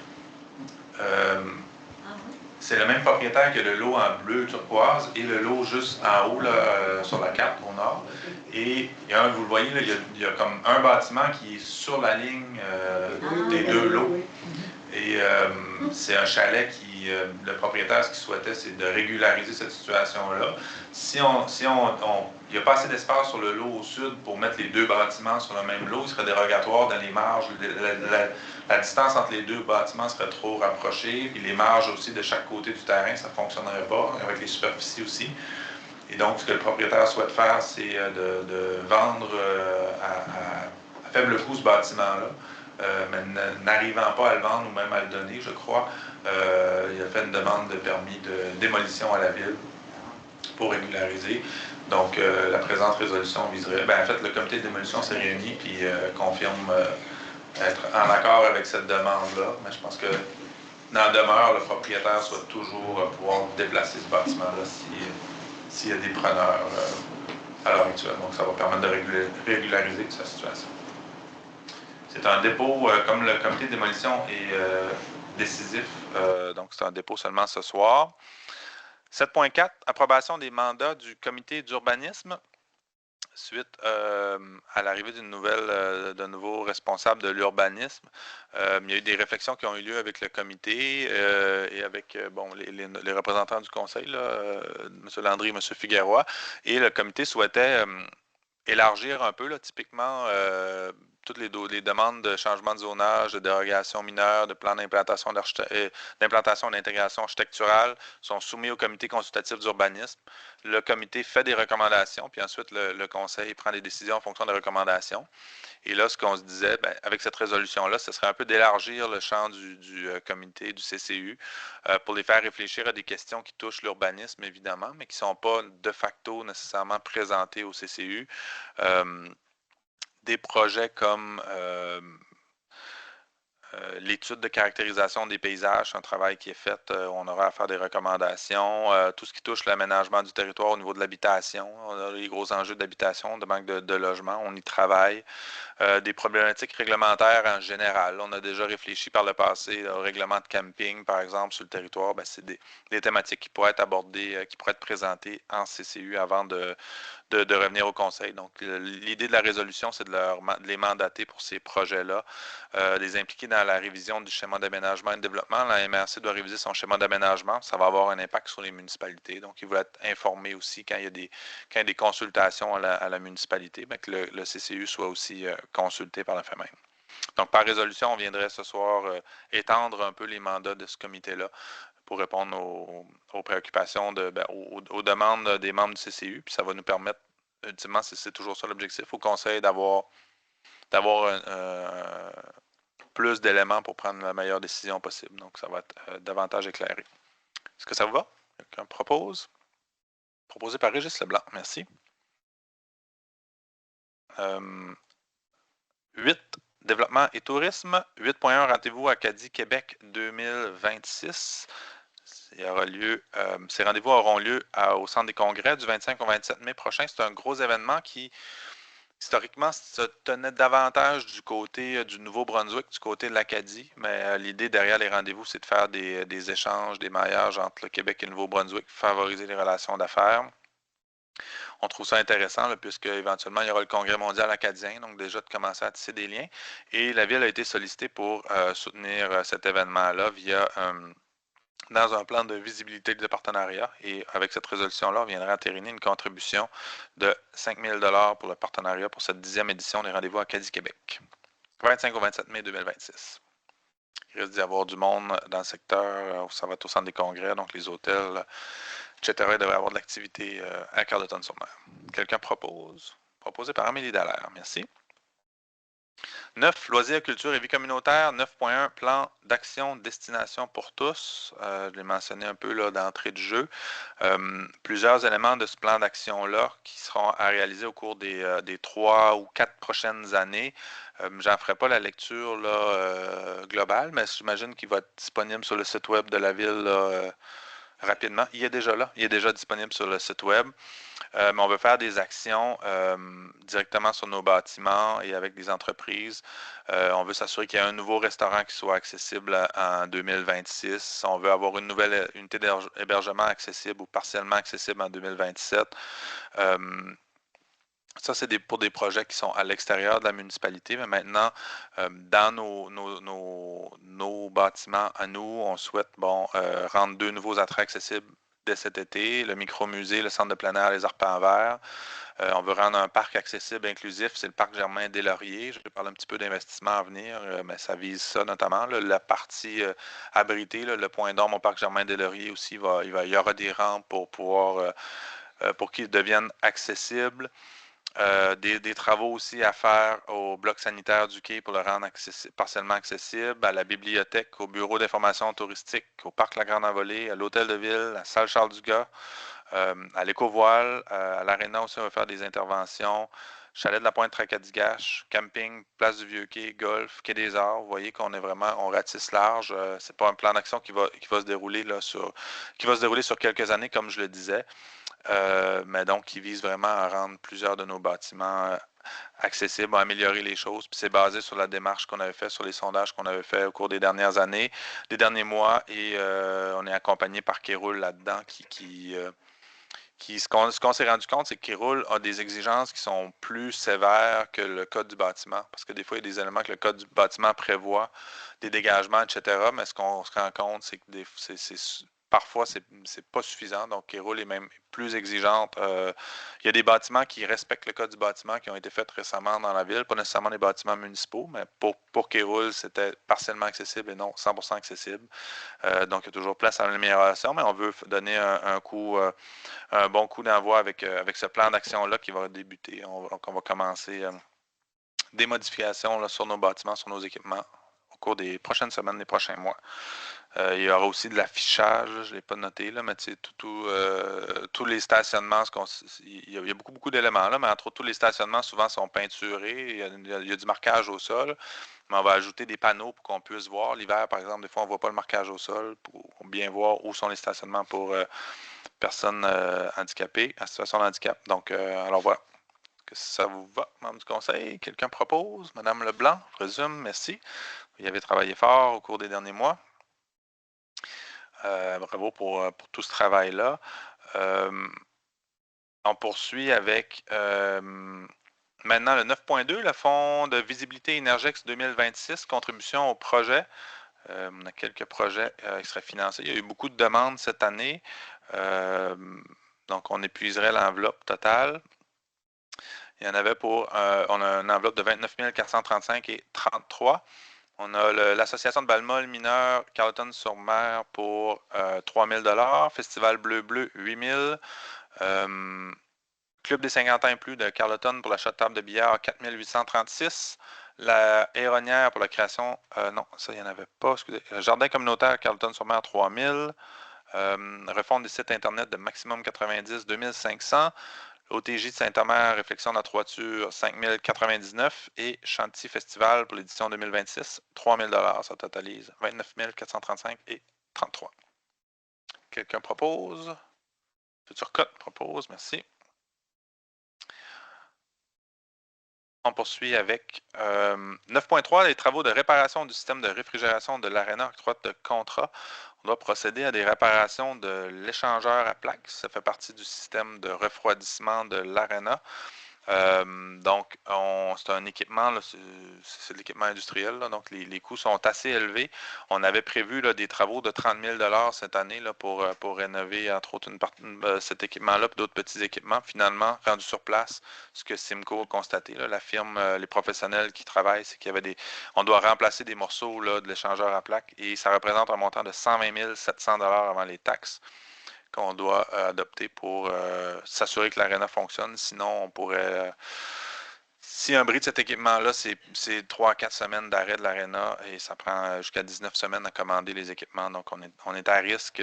C'est le même propriétaire que le lot en bleu turquoise et le lot juste en haut là, sur la carte au nord. Et vous le voyez, là, il y a comme un bâtiment qui est sur la ligne des 2 lots. Et c'est un chalet qui, le propriétaire, ce qu'il souhaitait, c'est de régulariser cette situation-là. Si il n'y a pas assez d'espace sur le lot au sud pour mettre les 2 bâtiments sur le même lot, il serait dérogatoire dans les marges. La distance entre les 2 bâtiments serait trop rapprochée, puis les marges aussi de chaque côté du terrain, ça ne fonctionnerait pas, avec les superficies aussi. Et donc, ce que le propriétaire souhaite faire, c'est de vendre à faible coût ce bâtiment-là. Mais n'arrivant pas à le vendre ou même à le donner, je crois, il a fait une demande de permis de démolition à la ville pour régulariser. Donc, la présente résolution viserait... en fait, le comité de démolition s'est réuni puis confirme être en accord avec cette demande-là. Mais je pense que, dans demeure, le propriétaire souhaite toujours pouvoir déplacer ce bâtiment-là s'il y a des preneurs à l'heure actuelle. Donc, ça va permettre de régulariser sa situation. C'est un dépôt, comme le comité de démolition est décisif, donc c'est un dépôt seulement ce soir. 7.4, approbation des mandats du comité d'urbanisme. Suite à l'arrivée d'un nouveau responsable de l'urbanisme, il y a eu des réflexions qui ont eu lieu avec le comité et avec les représentants du conseil, M. Landry et M. Figueroa, et le comité souhaitait élargir un peu, là, typiquement, toutes les demandes de changement de zonage, de dérogation mineure, de plan d'implantation et d'intégration architecturale sont soumis au comité consultatif d'urbanisme. Le comité fait des recommandations, puis ensuite le conseil prend des décisions en fonction des recommandations. Et là, ce qu'on se disait, avec cette résolution-là, ce serait un peu d'élargir le champ du comité, du CCU, pour les faire réfléchir à des questions qui touchent l'urbanisme, évidemment, mais qui ne sont pas de facto nécessairement présentées au CCU. Des projets comme l'étude de caractérisation des paysages, c'est un travail qui est fait, on aura à faire des recommandations. Tout ce qui touche l'aménagement du territoire au niveau de l'habitation, on a les gros enjeux d'habitation, de manque de logement, on y travaille. Des problématiques réglementaires en général. On a déjà réfléchi par le passé au règlement de camping, par exemple, sur le territoire. C'est des thématiques qui pourraient être abordées, qui pourraient être présentées en CCU avant de revenir au conseil. Donc, l'idée de la résolution, c'est de les mandater pour ces projets-là, les impliquer dans la révision du schéma d'aménagement et de développement. La MRC doit réviser son schéma d'aménagement. Ça va avoir un impact sur les municipalités. Donc, ils vont être informés aussi quand il y a des consultations à la municipalité, que le CCU soit aussi consulté par la fait même. Donc, par résolution, on viendrait ce soir étendre un peu les mandats de ce comité-là pour répondre aux préoccupations, aux demandes des membres du CCU. Puis ça va nous permettre, ultimement, c'est toujours ça l'objectif, au conseil d'avoir plus d'éléments pour prendre la meilleure décision possible. Donc, ça va être davantage éclairé. Est-ce que ça vous va? Quelqu'un propose? Proposé par Régis Leblanc. Merci. 8. Développement et tourisme. 8.1. Rendez-vous Acadie Québec 2026. Ces rendez-vous auront lieu au Centre des congrès du 25 au 27 mai prochain. C'est un gros événement qui, historiquement, se tenait davantage du côté du Nouveau-Brunswick, du côté de l'Acadie. Mais l'idée derrière les rendez-vous, c'est de faire des échanges, des maillages entre le Québec et le Nouveau-Brunswick, favoriser les relations d'affaires. On trouve ça intéressant, là, puisque éventuellement, il y aura le Congrès mondial acadien, donc déjà de commencer à tisser des liens. Et la Ville a été sollicitée pour soutenir cet événement-là via dans un plan de visibilité de partenariat. Et avec cette résolution-là, on viendrait entériner une contribution de 5 000 $ pour le partenariat pour cette 10e édition des rendez-vous Acadie Québec. 25 au 27 mai 2026. Il risque d'y avoir du monde dans le secteur, ça va être au centre des congrès, donc les hôtels, etc. Il devrait y avoir de l'activité à Carleton-sur-Mer. Quelqu'un propose? Proposé par Amélie Dallaire. Merci. 9. Loisirs, culture et vie communautaire. 9.1. Plan d'action destination pour tous. Je l'ai mentionné un peu là d'entrée de jeu. Plusieurs éléments de ce plan d'action-là qui seront à réaliser au cours des 3 ou 4 prochaines années. J'en ferai pas la lecture là, globale, mais j'imagine qu'il va être disponible sur le site web de la Ville rapidement. Il est déjà là. Il est déjà disponible sur le site web. Mais on veut faire des actions directement sur nos bâtiments et avec des entreprises. On veut s'assurer qu'il y a un nouveau restaurant qui soit accessible en 2026. On veut avoir une nouvelle unité d'hébergement accessible ou partiellement accessible en 2027. Ça, c'est pour des projets qui sont à l'extérieur de la municipalité, mais maintenant, dans nos bâtiments à nous, on souhaite rendre 2 nouveaux attraits accessibles dès cet été, le micro-musée, le centre de plein air, les arpents verts. On veut rendre un parc accessible, inclusif, c'est le parc Germain-des-Lauriers. Je vais parler un petit peu d'investissement à venir, mais ça vise ça notamment. Là, la partie abritée, là, le point d'orme au parc Germain-des-Lauriers aussi, il y aura des rampes pour pouvoir, pour qu'ils deviennent accessibles. Des travaux aussi à faire au bloc sanitaire du quai pour le rendre partiellement accessible, à la bibliothèque, au bureau d'information touristique, au parc La Grande Envolée, à l'hôtel de ville, à la salle Charles-Dugas, à l'éco-voile, à l'aréna aussi, on va faire des interventions, chalet de la Pointe-Tracadie-Gache, camping, place du Vieux-Quai, golf, quai des Arts. Vous voyez qu'on est vraiment, on ratisse large. C'est pas un plan d'action qui va se dérouler là sur quelques années, comme je le disais. Mais donc, qui vise vraiment à rendre plusieurs de nos bâtiments accessibles, à améliorer les choses. Puis c'est basé sur la démarche qu'on avait fait, sur les sondages qu'on avait fait au cours des dernières années, des derniers mois, et on est accompagné par Kéroul là-dedans, ce qu'on s'est rendu compte, c'est que Kéroul a des exigences qui sont plus sévères que le code du bâtiment, parce que des fois, il y a des éléments que le code du bâtiment prévoit, des dégagements, etc., mais ce qu'on se rend compte, c'est que parfois, c'est pas suffisant. Donc, Kéroul est même plus exigeante. Il y a des bâtiments qui respectent le code du bâtiment qui ont été faits récemment dans la ville, pas nécessairement des bâtiments municipaux, mais pour Kéroul, c'était partiellement accessible et non 100% accessible. Donc, il y a toujours place à l'amélioration, mais on veut donner un bon coup d'envoi avec ce plan d'action-là qui va débuter. Donc, on va commencer des modifications là, sur nos bâtiments, sur nos équipements au cours des prochaines semaines, des prochains mois. Il y aura aussi de l'affichage, je ne l'ai pas noté, là, mais tous les stationnements, il y a beaucoup d'éléments là, mais entre autres, tous les stationnements souvent sont peinturés, il y a du marquage au sol, mais on va ajouter des panneaux pour qu'on puisse voir. L'hiver, par exemple, des fois, on ne voit pas le marquage au sol pour bien voir où sont les stationnements pour personnes handicapées, en situation de handicap. Donc, alors voilà. Que ça vous va, membre du conseil? Quelqu'un propose? Madame Leblanc, je présume, merci. Vous y avez travaillé fort au cours des derniers mois. Bravo pour tout ce travail-là. On poursuit avec maintenant le 9.2, le Fonds de visibilité Énergex 2026, contribution au projet. On a quelques projets qui seraient financés. Il y a eu beaucoup de demandes cette année. Donc, on épuiserait l'enveloppe totale. Il y en avait on a une enveloppe de 29 435 et 33. On a l'association de Balmol mineur Carleton-sur-Mer pour 3 000 $. Festival Bleu-Bleu, 8 000 $. Club des 50 ans et plus de Carleton pour l'achat de table de billard, 4 836 $. La Héronnière pour la création, non, ça, il n'y en avait pas, excusez. Le Jardin communautaire Carleton-sur-Mer, 3 000 $. Refonte des sites Internet de maximum 90, 2500. OTJ de Saint-Omer, réflexion de la toiture, 5099. Et Chantier Festival pour l'édition 2026, 3000 $. Ça totalise 29 435 et 33. Quelqu'un propose? Futur Code propose, merci. On poursuit avec 9.3, les travaux de réparation du système de réfrigération de l'Arena octroi de contrat. On doit procéder à des réparations de l'échangeur à plaques. Ça fait partie du système de refroidissement de l'Arena. Donc, c'est un équipement, c'est de l'équipement industriel, là, donc les coûts sont assez élevés. On avait prévu là, des travaux de 30 000 $ cette année là, pour rénover, entre autres, cet équipement-là et d'autres petits équipements. Finalement, rendu sur place, ce que Simco a constaté, là, la firme, les professionnels qui travaillent, c'est qu'il y avait on doit remplacer des morceaux là, de l'échangeur à plaques et ça représente un montant de 120 700 $ avant les taxes qu'on doit adopter pour s'assurer que l'Arena fonctionne. Sinon, on pourrait... si un bris de cet équipement-là, c'est 3 à 4 semaines d'arrêt de l'Arena et ça prend jusqu'à 19 semaines à commander les équipements. Donc, on est à risque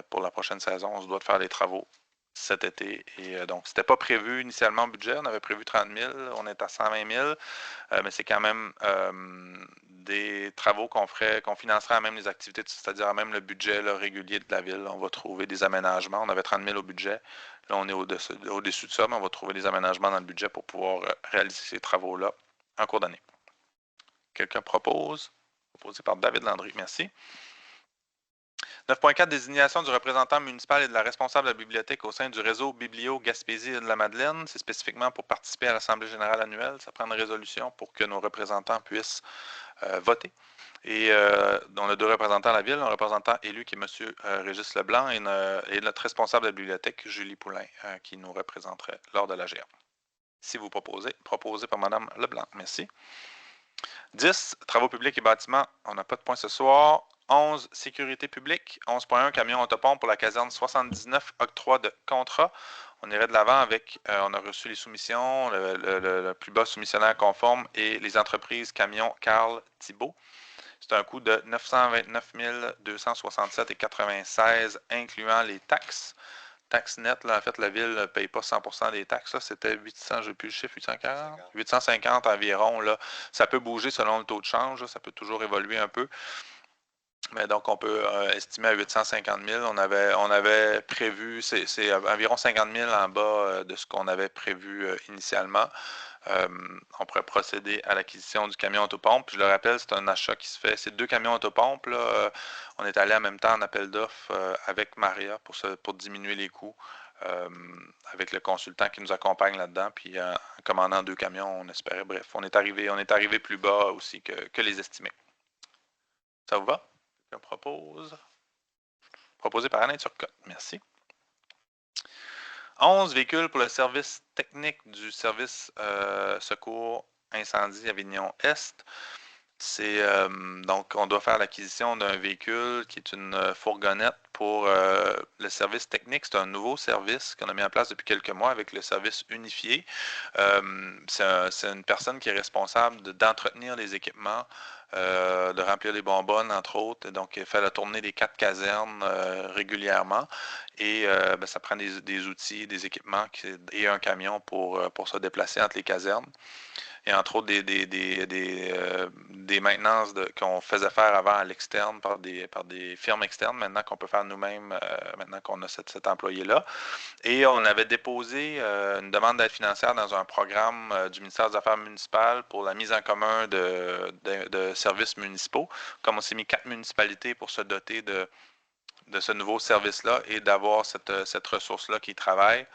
pour la prochaine saison. On se doit de faire des travaux cet été. Et donc, c'était pas prévu initialement au budget. On avait prévu 30 000. On est à 120 000. Mais c'est quand même des travaux qu'on financerait à même les activités, c'est-à-dire à même le budget là, régulier de la ville. On va trouver des aménagements. On avait 30 000 au budget. Là, on est au-dessus de ça, mais on va trouver des aménagements dans le budget pour pouvoir réaliser ces travaux-là en cours d'année. Quelqu'un propose? Proposé par David Landry. Merci. 9.4, désignation du représentant municipal et de la responsable de la bibliothèque au sein du réseau Biblio Gaspésie et de la Madeleine. C'est spécifiquement pour participer à l'Assemblée générale annuelle. Ça prend une résolution pour que nos représentants puissent voter. Et on a 2 représentants à la ville, un représentant élu qui est M. Régis Leblanc et notre responsable de la bibliothèque, Julie Poulain, qui nous représenterait lors de la GA. Si vous proposez par Mme Leblanc. Merci. 10, travaux publics et bâtiments. On n'a pas de point ce soir. 11, sécurité publique. 11.1, camion autopompe pour la caserne 79, octroi de contrat. On irait de l'avant avec, on a reçu les soumissions, le plus bas soumissionnaire conforme et les entreprises camions Carl Thibault. C'est un coût de 929 267,96 incluant les taxes. Taxes nettes, là, en fait, la ville ne paye pas 100% des taxes. C'était 800, je n'ai plus le chiffre, 840? 850 environ. Là. Ça peut bouger selon le taux de change. Là, ça peut toujours évoluer un peu. Mais donc, on peut estimer à 850 000. On avait prévu, c'est environ 50 000 en bas de ce qu'on avait prévu initialement. On pourrait procéder à l'acquisition du camion autopompe. Je le rappelle, c'est un achat qui se fait. C'est 2 camions autopompes. Là, on est allé en même temps en appel d'offres avec Maria pour diminuer les coûts avec le consultant qui nous accompagne là-dedans. Puis en commandant 2 camions, on espérait. Bref, on est arrivé plus bas aussi que les estimés. Ça vous va? Quelqu'un propose? Proposé par Alain Turcotte. Merci. 11 véhicules pour le service technique du service secours incendie Avignon-Est. Donc, on doit faire l'acquisition d'un véhicule qui est une fourgonnette pour le service technique. C'est un nouveau service qu'on a mis en place depuis quelques mois avec le service unifié. C'est une personne qui est responsable d'entretenir les équipements, de remplir les bonbonnes, entre autres. Donc, il fait la tournée des 4 casernes régulièrement. Et ça prend des outils, des équipements et un camion pour se déplacer entre les casernes. Et entre autres, des maintenances qu'on faisait faire avant à l'externe par des firmes externes, maintenant qu'on peut faire nous-mêmes, maintenant qu'on a cet employé-là. Et on avait déposé une demande d'aide financière dans un programme du ministère des Affaires municipales pour la mise en commun de services municipaux. Comme on s'est mis 4 municipalités pour se doter de ce nouveau service-là et d'avoir cette ressource-là qui travaille.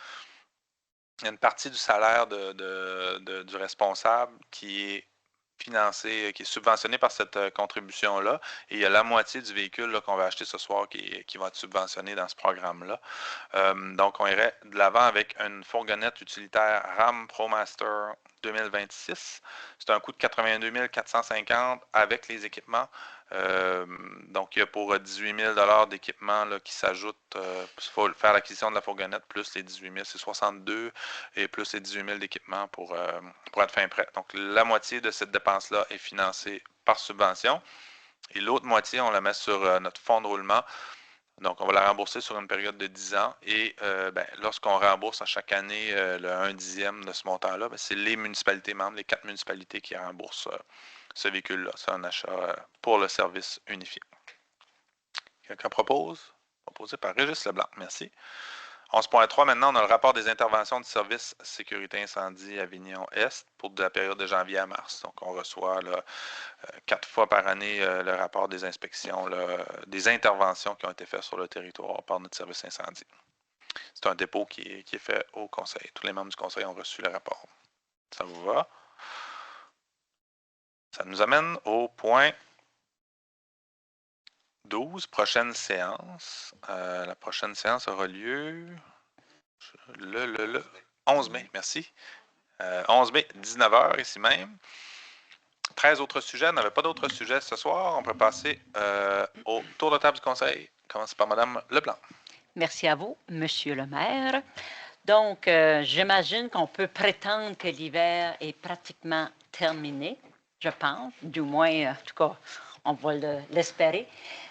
Il y a une partie du salaire du responsable qui est financé, qui est subventionné par cette contribution-là. Et il y a la moitié du véhicule qu'on va acheter ce soir qui va être subventionné dans ce programme-là. Donc, on irait de l'avant avec une fourgonnette utilitaire RAM ProMaster 2026. C'est un coût de 82 450 avec les équipements. Donc, il y a pour 18 000 $ d'équipement qui s'ajoutent. Il faut faire l'acquisition de la fourgonnette plus les 18 000, c'est 62 et plus les 18 000 d'équipement pour être fin prêt. Donc, la moitié de cette dépense-là est financée par subvention. Et l'autre moitié, on la met sur notre fonds de roulement Donc, on va la rembourser sur une période de 10 ans et lorsqu'on rembourse à chaque année le 1/10 de ce montant-là, c'est les municipalités membres, les 4 municipalités qui remboursent ce véhicule-là. C'est un achat pour le service unifié. Quelqu'un propose? Proposé par Régis Leblanc. Merci. 11.3, maintenant, on a le rapport des interventions du service sécurité incendie Avignon-Est pour la période de janvier à mars. Donc, on reçoit 4 fois par année le rapport des inspections, des interventions qui ont été faites sur le territoire par notre service incendie. C'est un dépôt qui est fait au conseil. Tous les membres du conseil ont reçu le rapport. Ça vous va? Ça nous amène au point 12, prochaine séance. La prochaine séance aura lieu le 11 mai, merci. 11 mai, 19h ici même. 13 autres sujets. On n'avait pas d'autres sujets ce soir. On peut passer au tour de table du conseil. Commence par Mme Leblanc. Merci à vous, Monsieur le maire. Donc, j'imagine qu'on peut prétendre que l'hiver est pratiquement terminé, je pense. Du moins, en tout cas, on va l'espérer.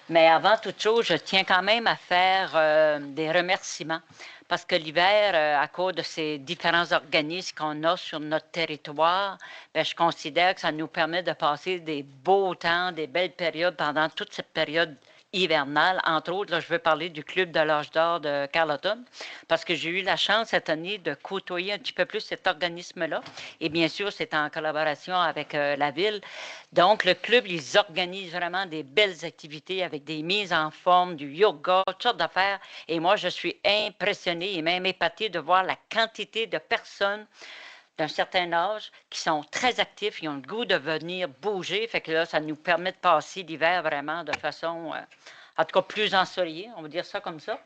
Mais avant toute chose, je tiens quand même à faire des remerciements parce que l'hiver, à cause de ces différents organismes qu'on a sur notre territoire, bien, je considère que ça nous permet de passer des beaux temps, des belles périodes pendant toute cette période hivernale. Entre autres, là, je veux parler du Club de l'âge d'or de Carleton parce que j'ai eu la chance cette année de côtoyer un petit peu plus cet organisme-là. Et bien sûr, c'est en collaboration avec la ville. Donc, le club, ils organisent vraiment des belles activités avec des mises en forme, du yoga, toutes sortes d'affaires. Et moi, je suis impressionnée et même épatée de voir la quantité de personnes d'un certain âge qui sont très actifs, ils ont le goût de venir bouger. Fait que là, ça nous permet de passer l'hiver vraiment de façon, en tout cas, plus ensoleillée, on va dire ça comme ça.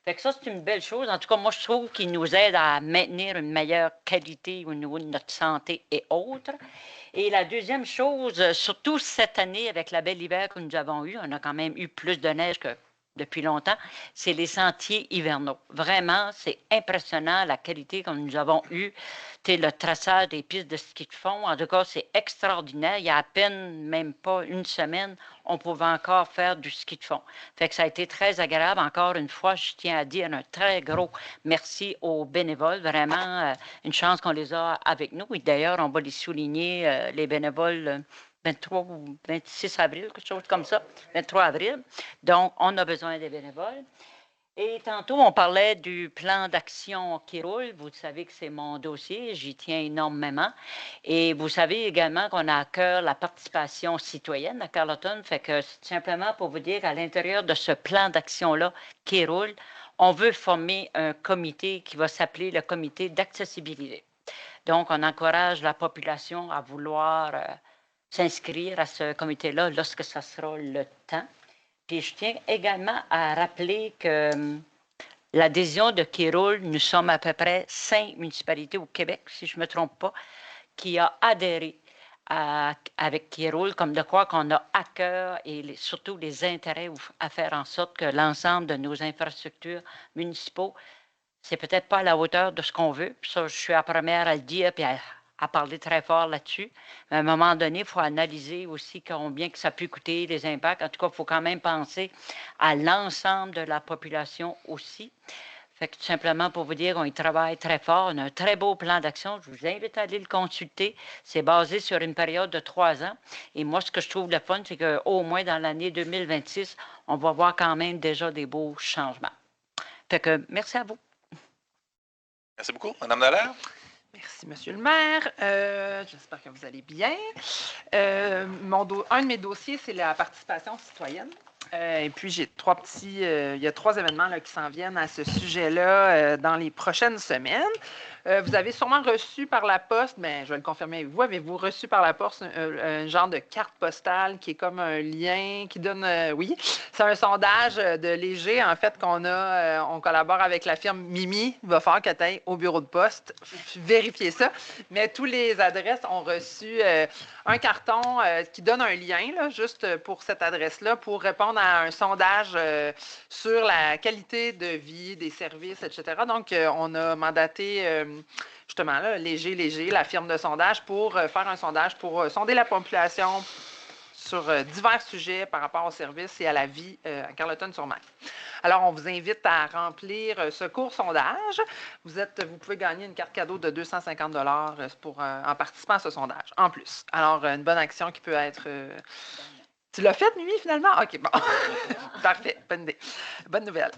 Fait que ça, c'est une belle chose. En tout cas, moi, je trouve qu'il nous aide à maintenir une meilleure qualité au niveau de notre santé et autres. Et la deuxième chose, surtout cette année, avec la belle hiver que nous avons eu, on a quand même eu plus de neige que depuis longtemps, c'est les sentiers hivernaux. Vraiment, c'est impressionnant la qualité que nous avons eue. Le traçage des pistes de ski de fond, en tout cas, c'est extraordinaire. Il y a à peine, même pas une semaine, on pouvait encore faire du ski de fond. Fait que ça a été très agréable. Encore une fois, je tiens à dire un très gros merci aux bénévoles. Vraiment, une chance qu'on les a avec nous. Et d'ailleurs, on va les souligner, les bénévoles, 23 ou 26 avril, quelque chose comme ça, 23 avril. Donc, on a besoin des bénévoles. Et tantôt, on parlait du plan d'action qui roule. Vous savez que c'est mon dossier, j'y tiens énormément. Et vous savez également qu'on a à cœur la participation citoyenne à Carleton. Fait que c'est simplement pour vous dire qu'à l'intérieur de ce plan d'action-là qui roule, on veut former un comité qui va s'appeler le comité d'accessibilité. Donc, on encourage la population à vouloir s'inscrire à ce comité-là lorsque ce sera le temps. Puis je tiens également à rappeler que l'adhésion de Kéroul, nous sommes à peu près 5 municipalités au Québec, si je ne me trompe pas, qui a adhéré avec Kéroul, comme de quoi qu'on a à cœur et surtout les intérêts à faire en sorte que l'ensemble de nos infrastructures municipaux, c'est peut-être pas à la hauteur de ce qu'on veut. Puis ça, je suis la première à le dire puis à parler très fort là-dessus. Mais à un moment donné, il faut analyser aussi combien que ça peut coûter, les impacts. En tout cas, il faut quand même penser à l'ensemble de la population aussi. Fait que tout simplement pour vous dire qu'on y travaille très fort. On a un très beau plan d'action. Je vous invite à aller le consulter. C'est basé sur une période de 3 ans. Et moi, ce que je trouve le fun, c'est qu'au moins dans l'année 2026, on va voir quand même déjà des beaux changements. Fait que merci à vous. Merci beaucoup. Madame Dallaire? Merci, Monsieur le maire. J'espère que vous allez bien. Un de mes dossiers, c'est la participation citoyenne. Et puis, j'ai il y a 3 événements là, qui s'en viennent à ce sujet-là dans les prochaines semaines. Vous avez sûrement reçu par la poste, mais je vais le confirmer avec vous, avez-vous reçu par la poste un genre de carte postale qui est comme un lien qui donne, oui, c'est un sondage de Léger, en fait, qu'on a, on collabore avec la firme Mimi, il va falloir que tu ailles au bureau de poste, vérifier ça, mais tous les adresses ont reçu un carton qui donne un lien, là, juste pour cette adresse-là, pour répondre à un sondage sur la qualité de vie, des services, etc. Donc, on a mandaté justement là, Léger, la firme de sondage, pour faire un sondage pour sonder la population sur divers sujets par rapport au service et à la vie à Carleton-sur-Mer. Alors, on vous invite à remplir ce court sondage. Vous pouvez gagner une carte cadeau de 250 en participant à ce sondage, en plus. Alors, une bonne action qui peut être... Tu l'as fait, Mimi, finalement? OK, bon. Parfait, bonne idée. Bonne nouvelle.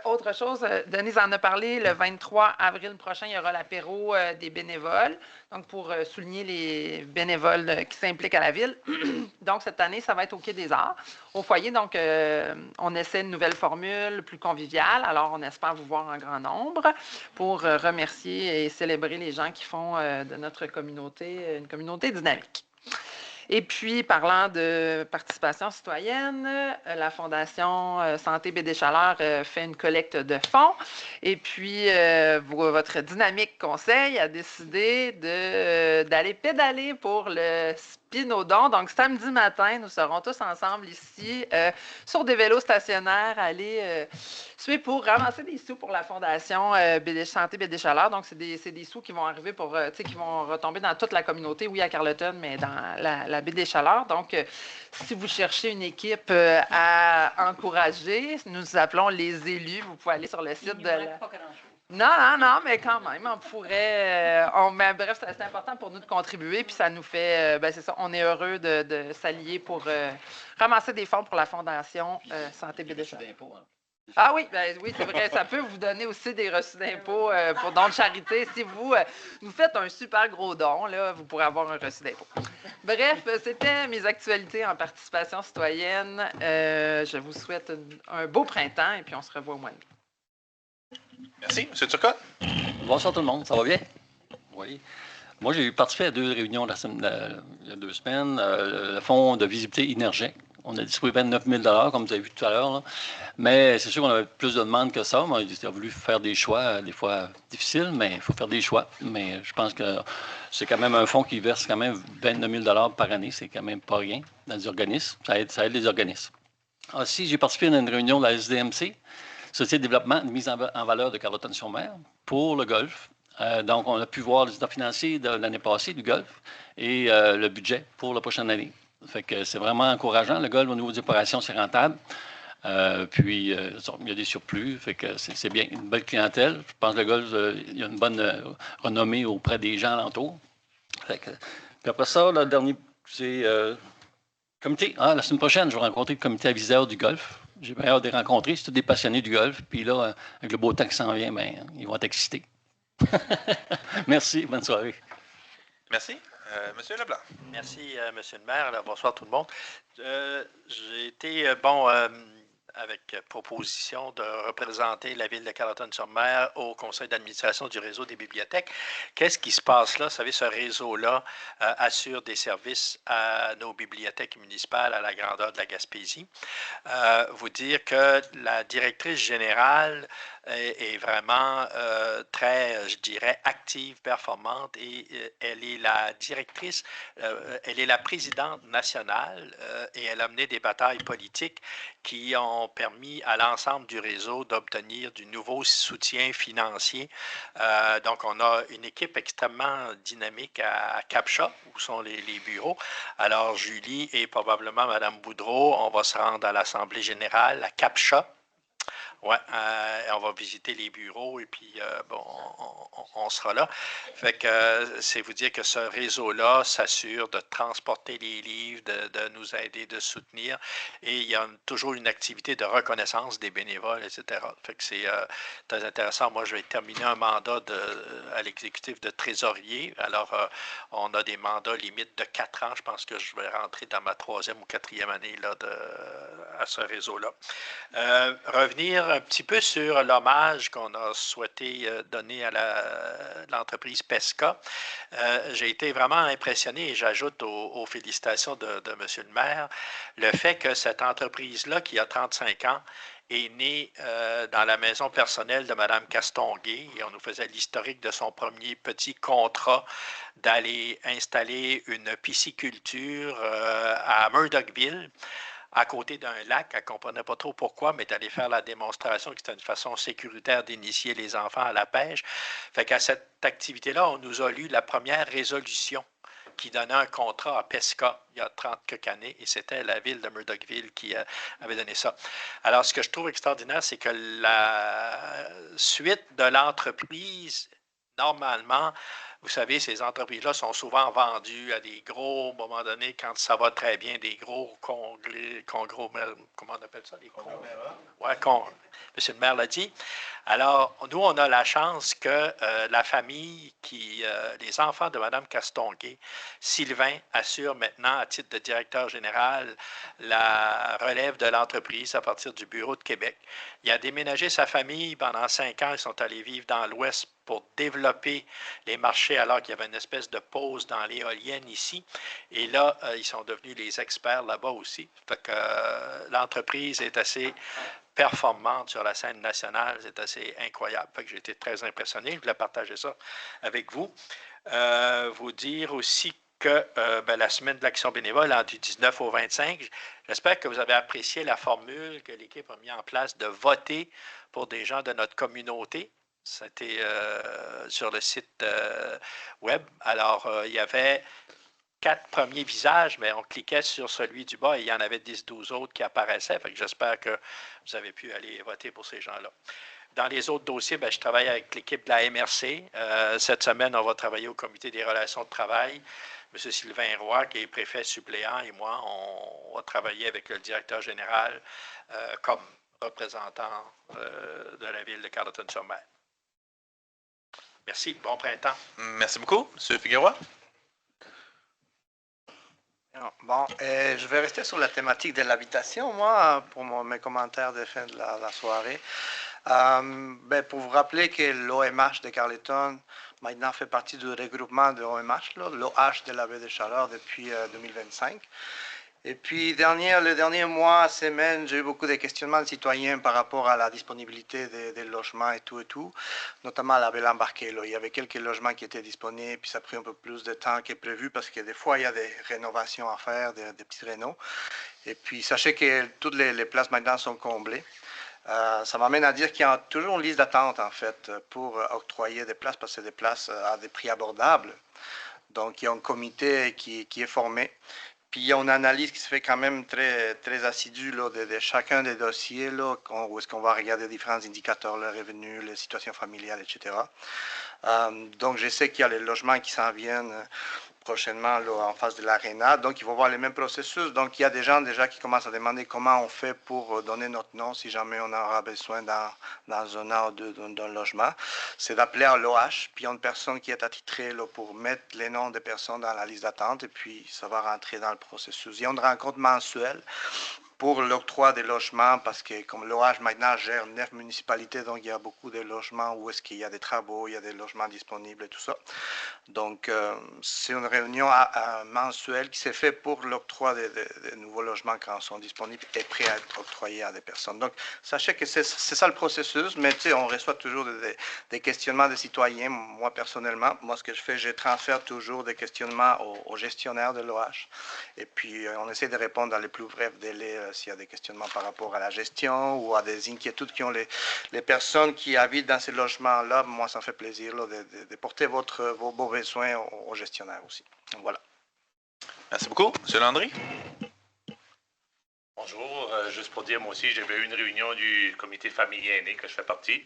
Autre chose, Denise en a parlé, le 23 avril prochain, il y aura l'apéro des bénévoles, donc pour souligner les bénévoles qui s'impliquent à la ville. Donc, cette année, ça va être au Quai des Arts, au foyer. Donc, on essaie une nouvelle formule plus conviviale. Alors, on espère vous voir en grand nombre pour remercier et célébrer les gens qui font de notre communauté une communauté dynamique. Et puis, parlant de participation citoyenne, la Fondation Santé BD Chaleur fait une collecte de fonds. Et puis, votre dynamique conseil a décidé d'aller pédaler pour le Spinodon. Donc, samedi matin, nous serons tous ensemble ici sur des vélos stationnaires, aller suivre pour ramasser des sous pour la Fondation Santé BD Chaleur. Donc, c'est des sous qui vont arriver qui vont retomber dans toute la communauté, oui, à Carleton, mais dans la baie des Chaleurs. Donc, si vous cherchez une équipe à encourager, nous appelons les élus. Vous pouvez aller sur le site de la... Non, mais quand même, on pourrait... mais bref, c'est important pour nous de contribuer, puis ça nous fait... c'est ça, on est heureux de s'allier pour ramasser des fonds pour la Fondation Santé BD Chaleur. Ah oui, oui, c'est vrai. Ça peut vous donner aussi des reçus d'impôts pour dons de charité. Si vous nous faites un super gros don, là, vous pourrez avoir un reçu d'impôt. Bref, c'était mes actualités en participation citoyenne. Je vous souhaite un beau printemps et puis on se revoit au mois de mai. Merci. M. Turcotte? Bonsoir tout le monde. Ça va bien? Oui. Moi, j'ai participé à 2 réunions il y a 2 semaines. Le fonds de visibilité énergétique. On a distribué 29 000 comme vous avez vu tout à l'heure. Mais c'est sûr qu'on avait plus de demandes que ça. On a voulu faire des choix, des fois difficiles, mais il faut faire des choix. Mais je pense que c'est quand même un fonds qui verse quand même 29 000 par année. C'est quand même pas rien dans les organismes. Ça aide les organismes. Aussi, j'ai participé à une réunion de la SDMC, Société de développement de mise en valeur de Carleton-sur-Mer, pour le golf. Donc, on a pu voir les états financiers de l'année passée du golf et le budget pour la prochaine année. Fait que c'est vraiment encourageant. Le golf, au niveau des opérations, c'est rentable. Puis, il y a des surplus. Fait que c'est bien. Une belle clientèle. Je pense que le golf, il y a une bonne renommée auprès des gens alentours. Fait que, puis après ça, le dernier, c'est comité. La semaine prochaine, je vais rencontrer le comité aviseur du golf. J'ai bien hâte de les rencontrer. C'est tous des passionnés du golf. Puis là, avec le beau temps qui s'en vient, ils vont être excités. Merci. Bonne soirée. Merci. Monsieur Leblanc. Merci, Monsieur le maire. Alors, bonsoir tout le monde. J'ai été, avec proposition de représenter la ville de Carleton-sur-Mer au conseil d'administration du réseau des bibliothèques. Qu'est-ce qui se passe là? Vous savez, ce réseau-là assure des services à nos bibliothèques municipales à la grandeur de la Gaspésie. Vous dire que la directrice générale est vraiment très, je dirais, active, performante et elle est la directrice, elle est la présidente nationale et elle a mené des batailles politiques qui ont permis à l'ensemble du réseau d'obtenir du nouveau soutien financier. Donc, on a une équipe extrêmement dynamique à Capcha, où sont les bureaux. Alors, Julie et probablement Mme Boudreau, on va se rendre à l'Assemblée générale à Capcha. Oui, on va visiter les bureaux et puis on sera là. Fait que c'est vous dire que ce réseau-là s'assure de transporter les livres, de nous aider, de soutenir. Et il y a toujours une activité de reconnaissance des bénévoles, etc. Fait que c'est très intéressant. Moi, je vais terminer un mandat à l'exécutif de trésorier. Alors, on a des mandats limites de 4 ans. Je pense que je vais rentrer dans ma 3e ou 4e année là, à ce réseau-là. Revenir un petit peu sur l'hommage qu'on a souhaité donner à l'entreprise Pesca. J'ai été vraiment impressionné et j'ajoute aux félicitations de M. le maire le fait que cette entreprise-là, qui a 35 ans, est née dans la maison personnelle de Mme Castonguay et on nous faisait l'historique de son premier petit contrat d'aller installer une pisciculture à Murdochville, à côté d'un lac. Elle ne comprenait pas trop pourquoi, mais d'aller faire la démonstration que c'était une façon sécuritaire d'initier les enfants à la pêche. Fait qu'à cette activité-là, on nous a lu la première résolution qui donnait un contrat à Pesca il y a 30 quelques années, et c'était la ville de Murdochville qui avait donné ça. Alors, ce que je trouve extraordinaire, c'est que la suite de l'entreprise, normalement, vous savez, ces entreprises-là sont souvent vendues à des gros, à un moment donné, quand ça va très bien, des gros comment on appelle ça? Des ouais, Monsieur le maire l'a dit. Alors, nous, on a la chance que la famille, les enfants de Mme Castonguay, Sylvain assure maintenant, à titre de directeur général, la relève de l'entreprise à partir du bureau de Québec. Il a déménagé sa famille pendant 5 ans. Ils sont allés vivre dans l'Ouest pour développer les marchés alors qu'il y avait une espèce de pause dans l'éolienne ici. Et là, ils sont devenus les experts là-bas aussi. Fait que l'entreprise est assez performante sur la scène nationale. C'est assez incroyable. Fait que j'ai été très impressionné. Je voulais partager ça avec vous. Vous dire aussi que la semaine de l'action bénévole, du 19 au 25, j'espère que vous avez apprécié la formule que l'équipe a mis en place de voter pour des gens de notre communauté. C'était sur le site web. Alors, il y avait 4 premiers visages, mais on cliquait sur celui du bas et il y en avait 10-12 autres qui apparaissaient. Fait que j'espère que vous avez pu aller voter pour ces gens-là. Dans les autres dossiers, je travaille avec l'équipe de la MRC. Cette semaine, on va travailler au comité des relations de travail. M. Sylvain Roy, qui est préfet suppléant, et moi, on va travailler avec le directeur général comme représentant de la ville de Carleton-sur-Mer. Merci. Bon printemps. Merci beaucoup. M. Figueroa. Bon, je vais rester sur la thématique de l'habitation, moi, pour mes commentaires de fin de la soirée. Pour vous rappeler que l'OMH de Carleton maintenant fait partie du regroupement de l'OMH, l'OH de la baie de Chaleur depuis 2025. Et puis, le dernier mois, semaine, j'ai eu beaucoup de questionnements de citoyens par rapport à la disponibilité des logements et tout, notamment à la Belle Embarquée. Il y avait quelques logements qui étaient disponibles, puis ça a pris un peu plus de temps que prévu parce que des fois, il y a des rénovations à faire, des petits rénaux. Et puis, sachez que toutes les places maintenant sont comblées. Ça m'amène à dire qu'il y a toujours une liste d'attente, en fait, pour octroyer des places, parce que c'est des places à des prix abordables. Donc, il y a un comité qui est formé. Puis, il y a une analyse qui se fait quand même très, très assidue de chacun des dossiers, où est-ce qu'on va regarder différents indicateurs, le revenu, les situations familiales, etc. Donc, je sais qu'il y a les logements qui s'en viennent prochainement en face de l'Arena. Donc, il faut voir les mêmes processus. Donc, il y a des gens déjà qui commencent à demander comment on fait pour donner notre nom si jamais on aura besoin dans un an ou deux d'un logement. C'est d'appeler à l'OH, puis il y a une personne qui est attitrée pour mettre les noms des personnes dans la liste d'attente, et puis ça va rentrer dans le processus. Il y a une rencontre mensuelle pour l'octroi des logements, parce que comme l'OH maintenant gère 9 municipalités, donc il y a beaucoup de logements où est-ce qu'il y a des travaux, il y a des logements disponibles et tout ça. Donc, c'est une réunion mensuelle qui s'est faite pour l'octroi des nouveaux logements quand ils sont disponibles et prêts à être octroyés à des personnes. Donc, sachez que c'est ça le processus, mais tu sais, on reçoit toujours des questionnements des citoyens. Moi, personnellement, ce que je fais, je transfère toujours des questionnements aux gestionnaires de l'OH. Et puis, on essaie de répondre dans les plus brefs délais s'il y a des questionnements par rapport à la gestion ou à des inquiétudes qui ont les personnes qui habitent dans ces logements-là. Moi, ça me fait plaisir de porter vos besoins aux gestionnaires aussi. Donc, voilà. Merci beaucoup. M. Landry. Bonjour. Juste pour dire, moi aussi, j'avais eu une réunion du comité famille aînée que je fais partie.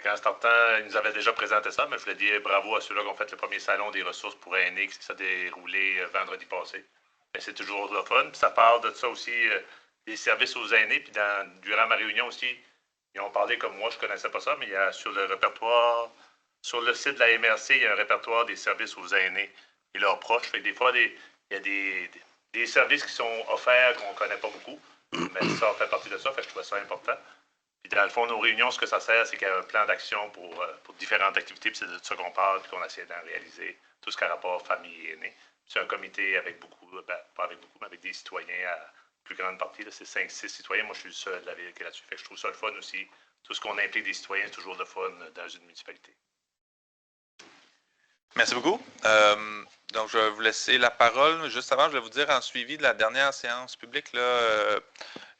En startant, ils nous avaient déjà présenté ça, mais je voulais dire bravo à ceux-là qui ont fait le premier salon des ressources pour aînés qui s'est déroulé vendredi passé. C'est toujours le fun. Puis ça parle de ça aussi, des services aux aînés. Puis durant ma réunion aussi, ils ont parlé comme moi, je ne connaissais pas ça, mais il y a sur le répertoire, sur le site de la MRC, il y a un répertoire des services aux aînés et leurs proches. Fait que des fois, il y a des services qui sont offerts qu'on ne connaît pas beaucoup, mais ça fait partie de ça, fait que je trouvais ça important. Puis dans le fond, nos réunions, ce que ça sert, c'est qu'il y a un plan d'action pour différentes activités, puis c'est de ça qu'on parle, puis qu'on essaie d'en réaliser, tout ce qui a rapport famille et aînés. C'est un comité avec beaucoup, pas avec beaucoup, mais avec des citoyens à plus grande partie. C'est 5-6 citoyens. Moi, je suis le seul de la ville qui est là-dessus. Fait que je trouve ça le fun aussi. Tout ce qu'on implique des citoyens, c'est toujours le fun dans une municipalité. Merci beaucoup. Donc, je vais vous laisser la parole. Juste avant, je vais vous dire, en suivi de la dernière séance publique, là,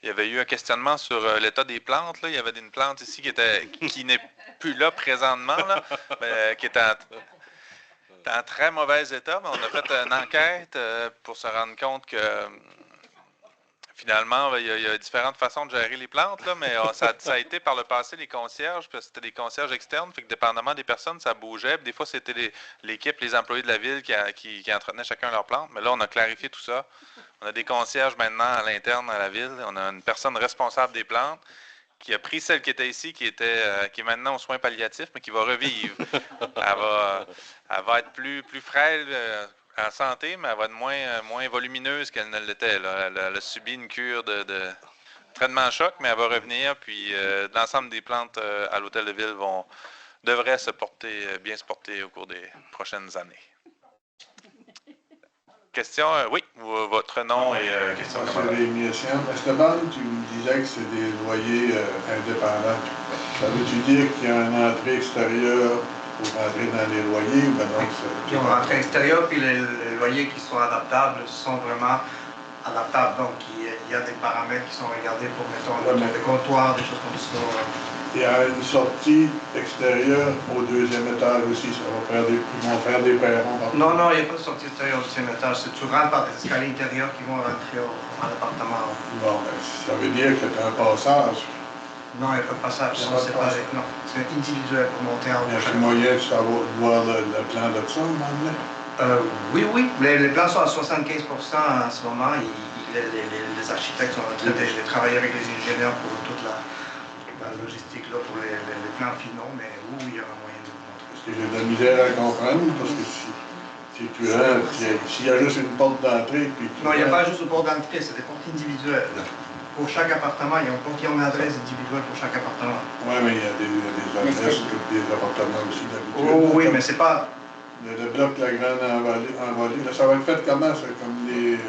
il y avait eu un questionnement sur l'état des plantes. Là. Il y avait une plante ici qui n'est plus là présentement, là, mais qui est en très mauvais état, mais on a fait une enquête pour se rendre compte que finalement, il y a différentes façons de gérer les plantes, là, mais ça a été par le passé les concierges, puis c'était des concierges externes, fait que dépendamment des personnes, ça bougeait. Puis des fois, c'était l'équipe, les employés de la ville qui entretenaient chacun leurs plantes. Mais là, on a clarifié tout ça. On a des concierges maintenant à l'interne à la ville. On a une personne responsable des plantes qui a pris celle qui était ici, qui est maintenant aux soins palliatifs, mais qui va revivre. Elle va être plus frêle en santé, mais elle va être moins volumineuse qu'elle ne l'était. Elle a subi une cure de traitement à choc, mais elle va revenir. Puis l'ensemble des plantes à l'hôtel de ville devraient bien se porter au cours des prochaines années. Question, oui, votre nom et question. Monsieur Rémi Essiam. Esteban, tu me disais que c'est des loyers indépendants. Ça veut-tu dire qu'il y a une entrée extérieure pour rentrer dans les loyers ou ben non? Qui ont entrée extérieure, puis les loyers qui sont adaptables sont vraiment adaptables. Donc, il y a des paramètres qui sont regardés pour, mettons, des comptoirs, des choses comme ça. Il y a une sortie extérieure au deuxième étage aussi. Ils vont faire des perrons. Non, il n'y a pas de sortie extérieure au deuxième étage. Tu rentres par des escaliers intérieurs qui vont rentrer à l'appartement. Bon, ben, ça veut dire que tu as un passage. Non, il n'y a pas de passage. Non, c'est individuel pour monter en haut. Il y a un moyen de voir le plan de ça, maintenant? Oui. Les plans sont à 75% en ce moment. Les architectes sont en train de travailler avec les ingénieurs pour toute la logistique là, pour les plans finaux, mais oui, il y a un moyen de montrer. Parce que j'ai de la misère à comprendre, parce que si tu rentres, s'il y a juste une porte d'entrée, puis non, il n'y a pas juste une porte d'entrée, c'est des portes individuelles. Pour chaque appartement, il y a une adresse individuelle pour chaque appartement. Oui, mais il y a des adresses pour des appartements aussi d'habitude. Oui, mais c'est pas... Le bloc La Grande envolée, là, ça va être fait comment, ça? Comme des...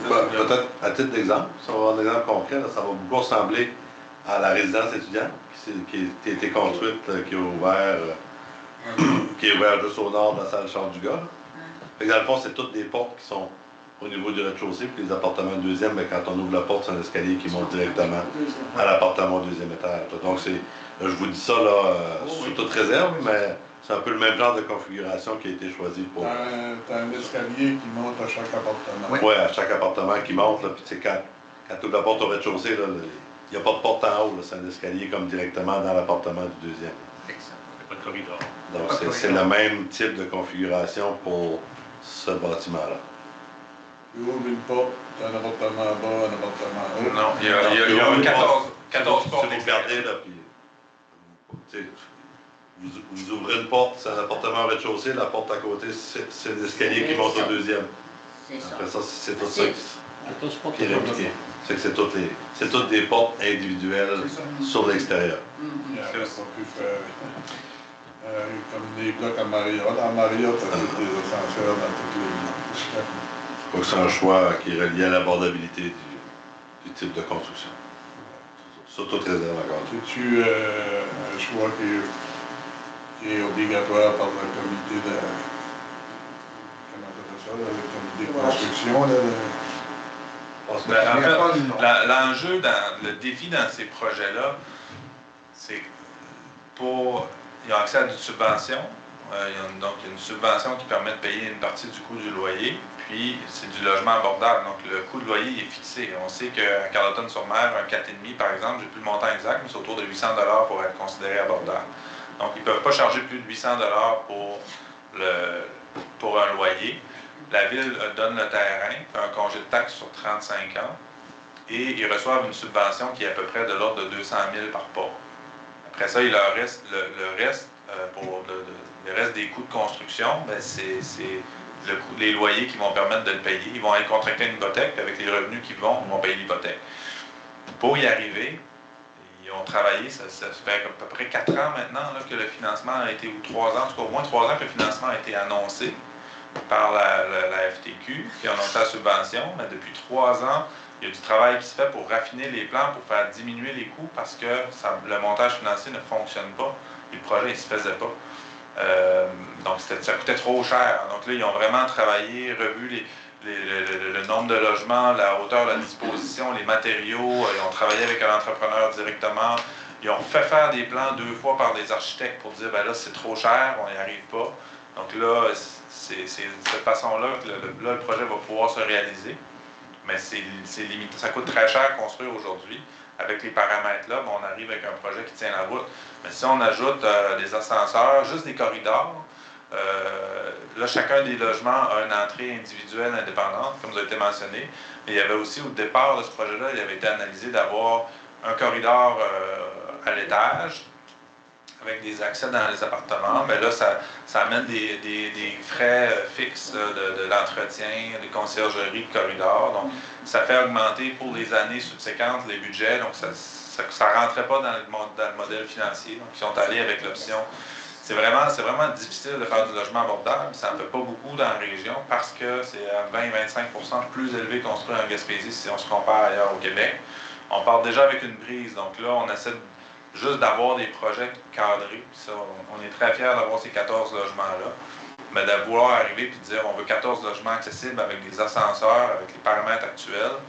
Peut-être à titre d'exemple, ça va avoir un exemple concret, là, ça va beaucoup ressembler à la résidence étudiante qui a été construite, qui est ouverte juste au nord de la salle Charles Dugas. Dans le fond, c'est toutes des portes qui sont au niveau du rez-de-chaussée, puis les appartements du deuxième, mais quand on ouvre la porte, c'est un escalier qui monte directement à l'appartement au deuxième étage. Donc, je vous dis ça là, sous toute réserve, mais c'est un peu le même genre de configuration qui a été choisi pour... T'as un escalier qui monte à chaque appartement. Oui, à chaque appartement qui monte, là, puis tu sais, quand tu ouvres la porte au rez-de-chaussée, il n'y a pas de porte en haut, c'est un escalier comme directement dans l'appartement du deuxième. Pas de corridor. Donc, c'est le même type de configuration pour ce bâtiment-là. Tu ouvres une porte, t'as un appartement en bas, un appartement en haut. Non, il y a 14 portes. Si vous regardez, là, puis... tu sais, vous ouvrez une porte, c'est un appartement au rez-de-chaussée, la porte à côté, c'est l'escalier qui monte au deuxième. Après ça, c'est tout ça qui est répliqué. C'est que c'est toutes des portes individuelles sur l'extérieur. Il n'y a pas pu faire comme des blocs à Marriott. À Marriott, t'as des ascenseurs dans toutes les blocs. Je crois que c'est un choix qui est relié à l'abordabilité du type de construction. Sur toute réserve encore. C'est-tu un choix qui est obligatoire par le comité de... Comment on appelle ça? Le comité de construction, là? En fait, l'enjeu, le défi dans ces projets-là, c'est pour... Ils ont accès à une subvention. Donc, il y a une subvention qui permet de payer une partie du coût du loyer. Puis, c'est du logement abordable. Donc, le coût de loyer est fixé. On sait qu'à Carleton-sur-Mer, un 4,5 par exemple, j'ai plus le montant exact, mais c'est autour de 800 $ pour être considéré abordable. Donc, ils ne peuvent pas charger plus de 800 $ pour un loyer. La ville donne le terrain, fait un congé de taxe sur 35 ans, et ils reçoivent une subvention qui est à peu près de l'ordre de 200 000 par port. Après ça, il leur reste le reste, pour le reste des coûts de construction, ben c'est les loyers qui vont permettre de le payer. Ils vont aller contracter une hypothèque, puis avec les revenus qu'ils vont payer l'hypothèque. Pour y arriver, ils ont travaillé, ça fait à peu près 4 ans maintenant là, que le financement a été, ou 3 ans, en tout cas au moins 3 ans que le financement a été annoncé par la FTQ, qui a annoncé la subvention, mais depuis 3 ans, il y a du travail qui se fait pour raffiner les plans, pour faire diminuer les coûts, parce que le montage financier ne fonctionne pas, et le projet ne se faisait pas. Donc ça coûtait trop cher. Donc là, ils ont vraiment travaillé, revu le nombre de logements, la hauteur, la disposition, les matériaux. Ils ont travaillé avec un entrepreneur directement. Ils ont fait faire des plans 2 fois par des architectes pour dire, ben là, c'est trop cher, on n'y arrive pas. Donc là, c'est de cette façon-là que le projet va pouvoir se réaliser. Mais c'est limité. Ça coûte très cher à construire aujourd'hui. Avec les paramètres-là, on arrive avec un projet qui tient la route. Mais si on ajoute des ascenseurs, juste des corridors, là, chacun des logements a une entrée individuelle indépendante, comme ça a été mentionné. Mais il y avait aussi, au départ de ce projet-là, il avait été analysé d'avoir un corridor à l'étage, avec des accès dans les appartements. Mais là, ça amène des frais fixes de l'entretien, des conciergeries de corridors. Donc, ça fait augmenter pour les années subséquentes les budgets. Donc, ça ne rentrait pas dans le modèle financier. Donc, ils sont allés avec l'option. C'est vraiment difficile de faire du logement abordable. Ça n'en fait pas beaucoup dans la région parce que c'est à 20-25% plus élevé construit en Gaspésie si on se compare ailleurs au Québec. On part déjà avec une prise. Donc là, on essaie juste d'avoir des projets cadrés. Ça, on est très fiers d'avoir ces 14 logements-là. Mais de vouloir arriver et dire on veut 14 logements accessibles avec des ascenseurs, avec les paramètres actuels,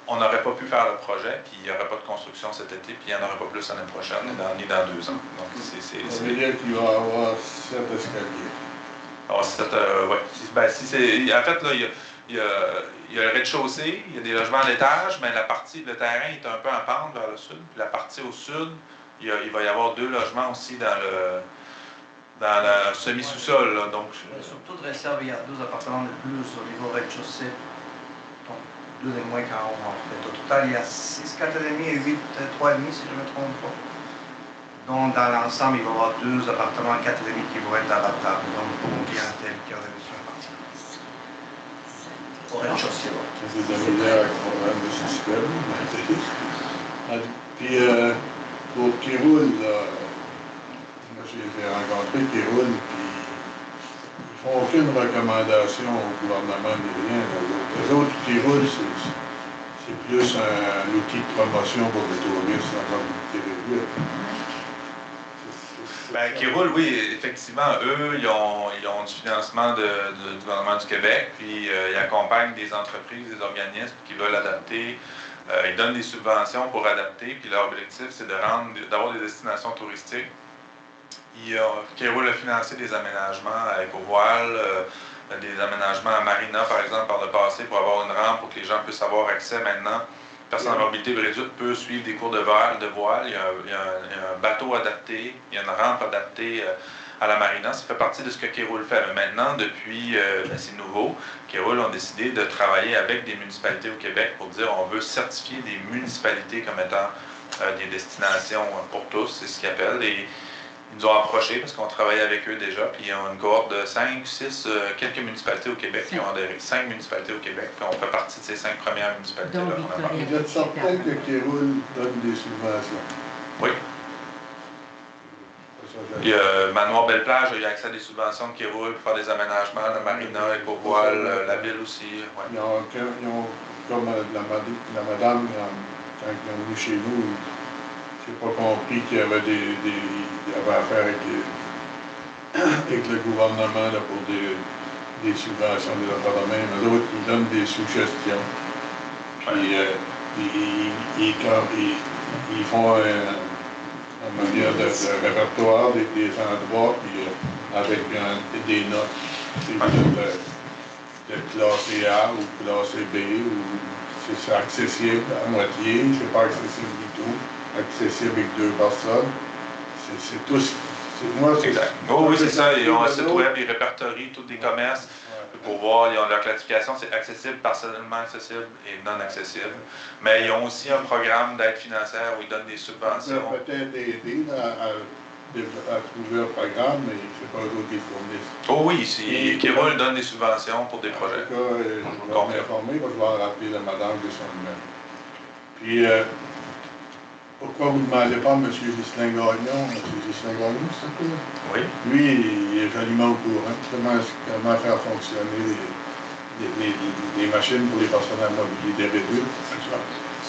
on n'aurait pas pu faire le projet, puis il n'y aurait pas de construction cet été, puis il n'y en aurait pas plus l'année prochaine, ni dans 2 ans. Donc, ça veut dire qu'il va y avoir 7 escaliers. Alors, oui. En fait, là, il y a le rez-de-chaussée, il y a des logements à l'étage, mais le terrain est un peu en pente vers le sud. Puis la partie au sud, il va y avoir 2 logements aussi dans le semi-sous-sol. Donc, surtout de réserve, il y a 12 appartements de plus au niveau rez-de-chaussée. Donc, 2 et moins qu'en haut, en fait. Au total, il y a 6, 4,5 et 8, 3,5 si je ne me trompe pas. Donc, dans l'ensemble, il va y avoir 2 appartements 4,5 qui vont être abattables. Donc, pour une clientèle qui aurait besoin de partir. Au rez-de-chaussée, là. C'est de la misère avec le problème de système. Puis, pour qui roule, là, moi j'ai rencontré qui roule, puis ils font aucune recommandation au gouvernement ni rien. Les autres qui roulent, c'est plus un outil de promotion pour les touristes en mobilité réduite. Bien, qui roule, oui, effectivement, eux, ils ont du financement du gouvernement du Québec, puis ils accompagnent des entreprises, des organismes qui veulent adapter. Ils donnent des subventions pour adapter, puis leur objectif, c'est d'avoir des destinations touristiques. Qui roule a financé des aménagements à Écovoile, des aménagements à Marina, par exemple, par le passé, pour avoir une rampe pour que les gens puissent avoir accès maintenant. Personne en mobilité réduite peut suivre des cours de voile. Il y a un bateau adapté, il y a une rampe adaptée à la marina. Ça fait partie de ce que Kéroul fait. Mais maintenant, depuis, c'est nouveau, Kéroul ont décidé de travailler avec des municipalités au Québec pour dire on veut certifier des municipalités comme étant des destinations pour tous, c'est ce qu'ils appellent. Et ils nous ont approchés parce qu'on travaille avec eux déjà, puis ils ont une cohorte de 5, 6, quelques municipalités au Québec qui ont adhéré. 5 municipalités au Québec, puis on fait partie de ces 5 premières municipalités-là. Vous êtes certain que Kéroul donne des subventions? Oui. Il y a Manoir Belle-Plage a eu accès à des subventions de Kéroul pour faire des aménagements, la marina, Écovoile, la ville aussi. Ouais. Ils ont comme la madame, quand ils sont venus chez nous, j'ai pas compris qu'il y avait affaire avec le gouvernement là, pour des subventions, des affaires de même. Les autres, ils donnent des suggestions. Puis ils font une manière de répertoire des endroits, puis avec des notes. De classé A ou classé B, ou c'est accessible à moitié, c'est pas accessible du tout. Accessible avec 2 personnes. C'est tout. Exact. Oh, oui, c'est ça. Ils ont un site web, ils répertorient tous les commerces pour voir. Ils ont leur classification, c'est accessible, partiellement accessible et non accessible. Mais ils ont aussi un programme d'aide financière où ils donnent des subventions. Ça peut peut-être aider à trouver un programme, mais c'est pas eux qui fournissent. Oh oui, Kéroul donne des subventions pour des projets. En tout cas, je vais m'informer, je vais rappeler la madame de son numéro. Puis, pourquoi vous ne demandez pas à M. Ghislain-Gagnon? M. Ghislain-Gagnon, c'est ça? Oui. Lui, il est joliment au courant. Comment faire fonctionner les machines pour les personnes à mobilité réduite.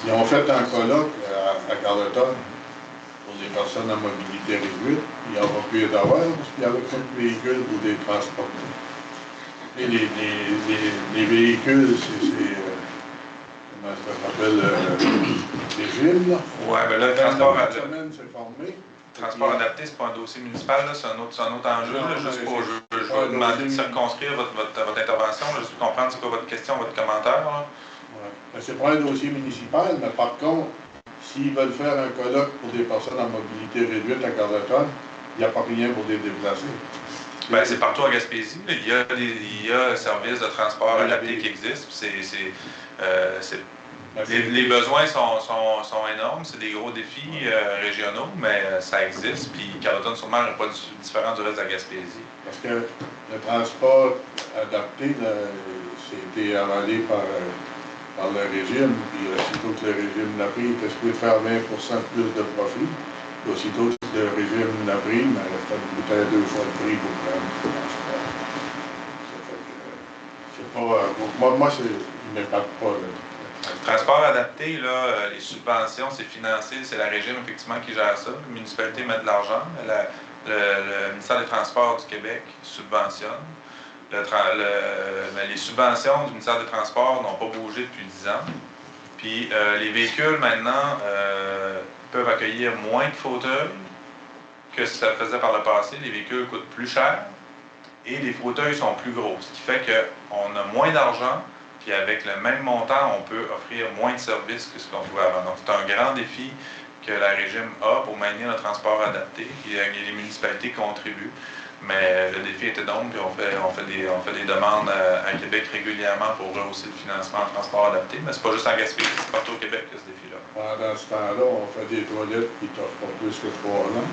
Ils ont fait un colloque à Carleton pour les personnes à mobilité réduite. Ils n'ont pas pu être avoir parce qu'il y avait 5 véhicules pour les transporter. Et les véhicules, comment ça s'appelle, les régime, là. Oui, mais là, le Transport adapté, c'est pas un dossier municipal, là, c'est un autre enjeu. Non, Là, juste pour, je vais pas vous demander de dossier. circonscrire votre intervention, là, juste pour comprendre c'est quoi votre question, votre commentaire. Là. Ouais. Ben, c'est pas un dossier municipal, mais par contre, s'ils veulent faire un colloque pour des personnes en mobilité réduite à Carleton, il n'y a pas rien pour les déplacer. Ben, c'est partout à Gaspésie. Il y a un service de transport adapté qui existe. Les besoins sont énormes. C'est des gros défis régionaux, mais ça existe. Puis Carleton-sur-Mer n'est pas différent du reste de la Gaspésie. Parce que le transport adapté, c'était avalé par le régime. Puis aussitôt que le régime l'a pris, il était supposé faire 20% de plus de profit. Aussitôt que le régime l'a pris, mais ça me coûtait 2 fois le prix pour prendre le transport. C'est pas... Moi, il ne m'épate pas. Transport adapté, là, les subventions, c'est financé, c'est la régime effectivement qui gère ça. La municipalité met de l'argent. Le ministère des Transports du Québec subventionne. Mais les subventions du ministère des Transports n'ont pas bougé depuis 10 ans. Puis les véhicules maintenant peuvent accueillir moins de fauteuils que ce que ça faisait par le passé. Les véhicules coûtent plus cher et les fauteuils sont plus gros. Ce qui fait qu'on a moins d'argent. Puis avec le même montant, on peut offrir moins de services que ce qu'on pouvait avant. Donc c'est un grand défi que la régime a pour maintenir le transport adapté. Puis les municipalités contribuent. Mais le défi est énorme, puis on fait des demandes à Québec régulièrement pour rehausser le financement en transport adapté. Mais c'est pas juste en Gaspésie, c'est partout au Québec que ce défi-là. Pendant ce temps-là, on fait des toilettes qui ne t'offrent pas plus que 3 ans.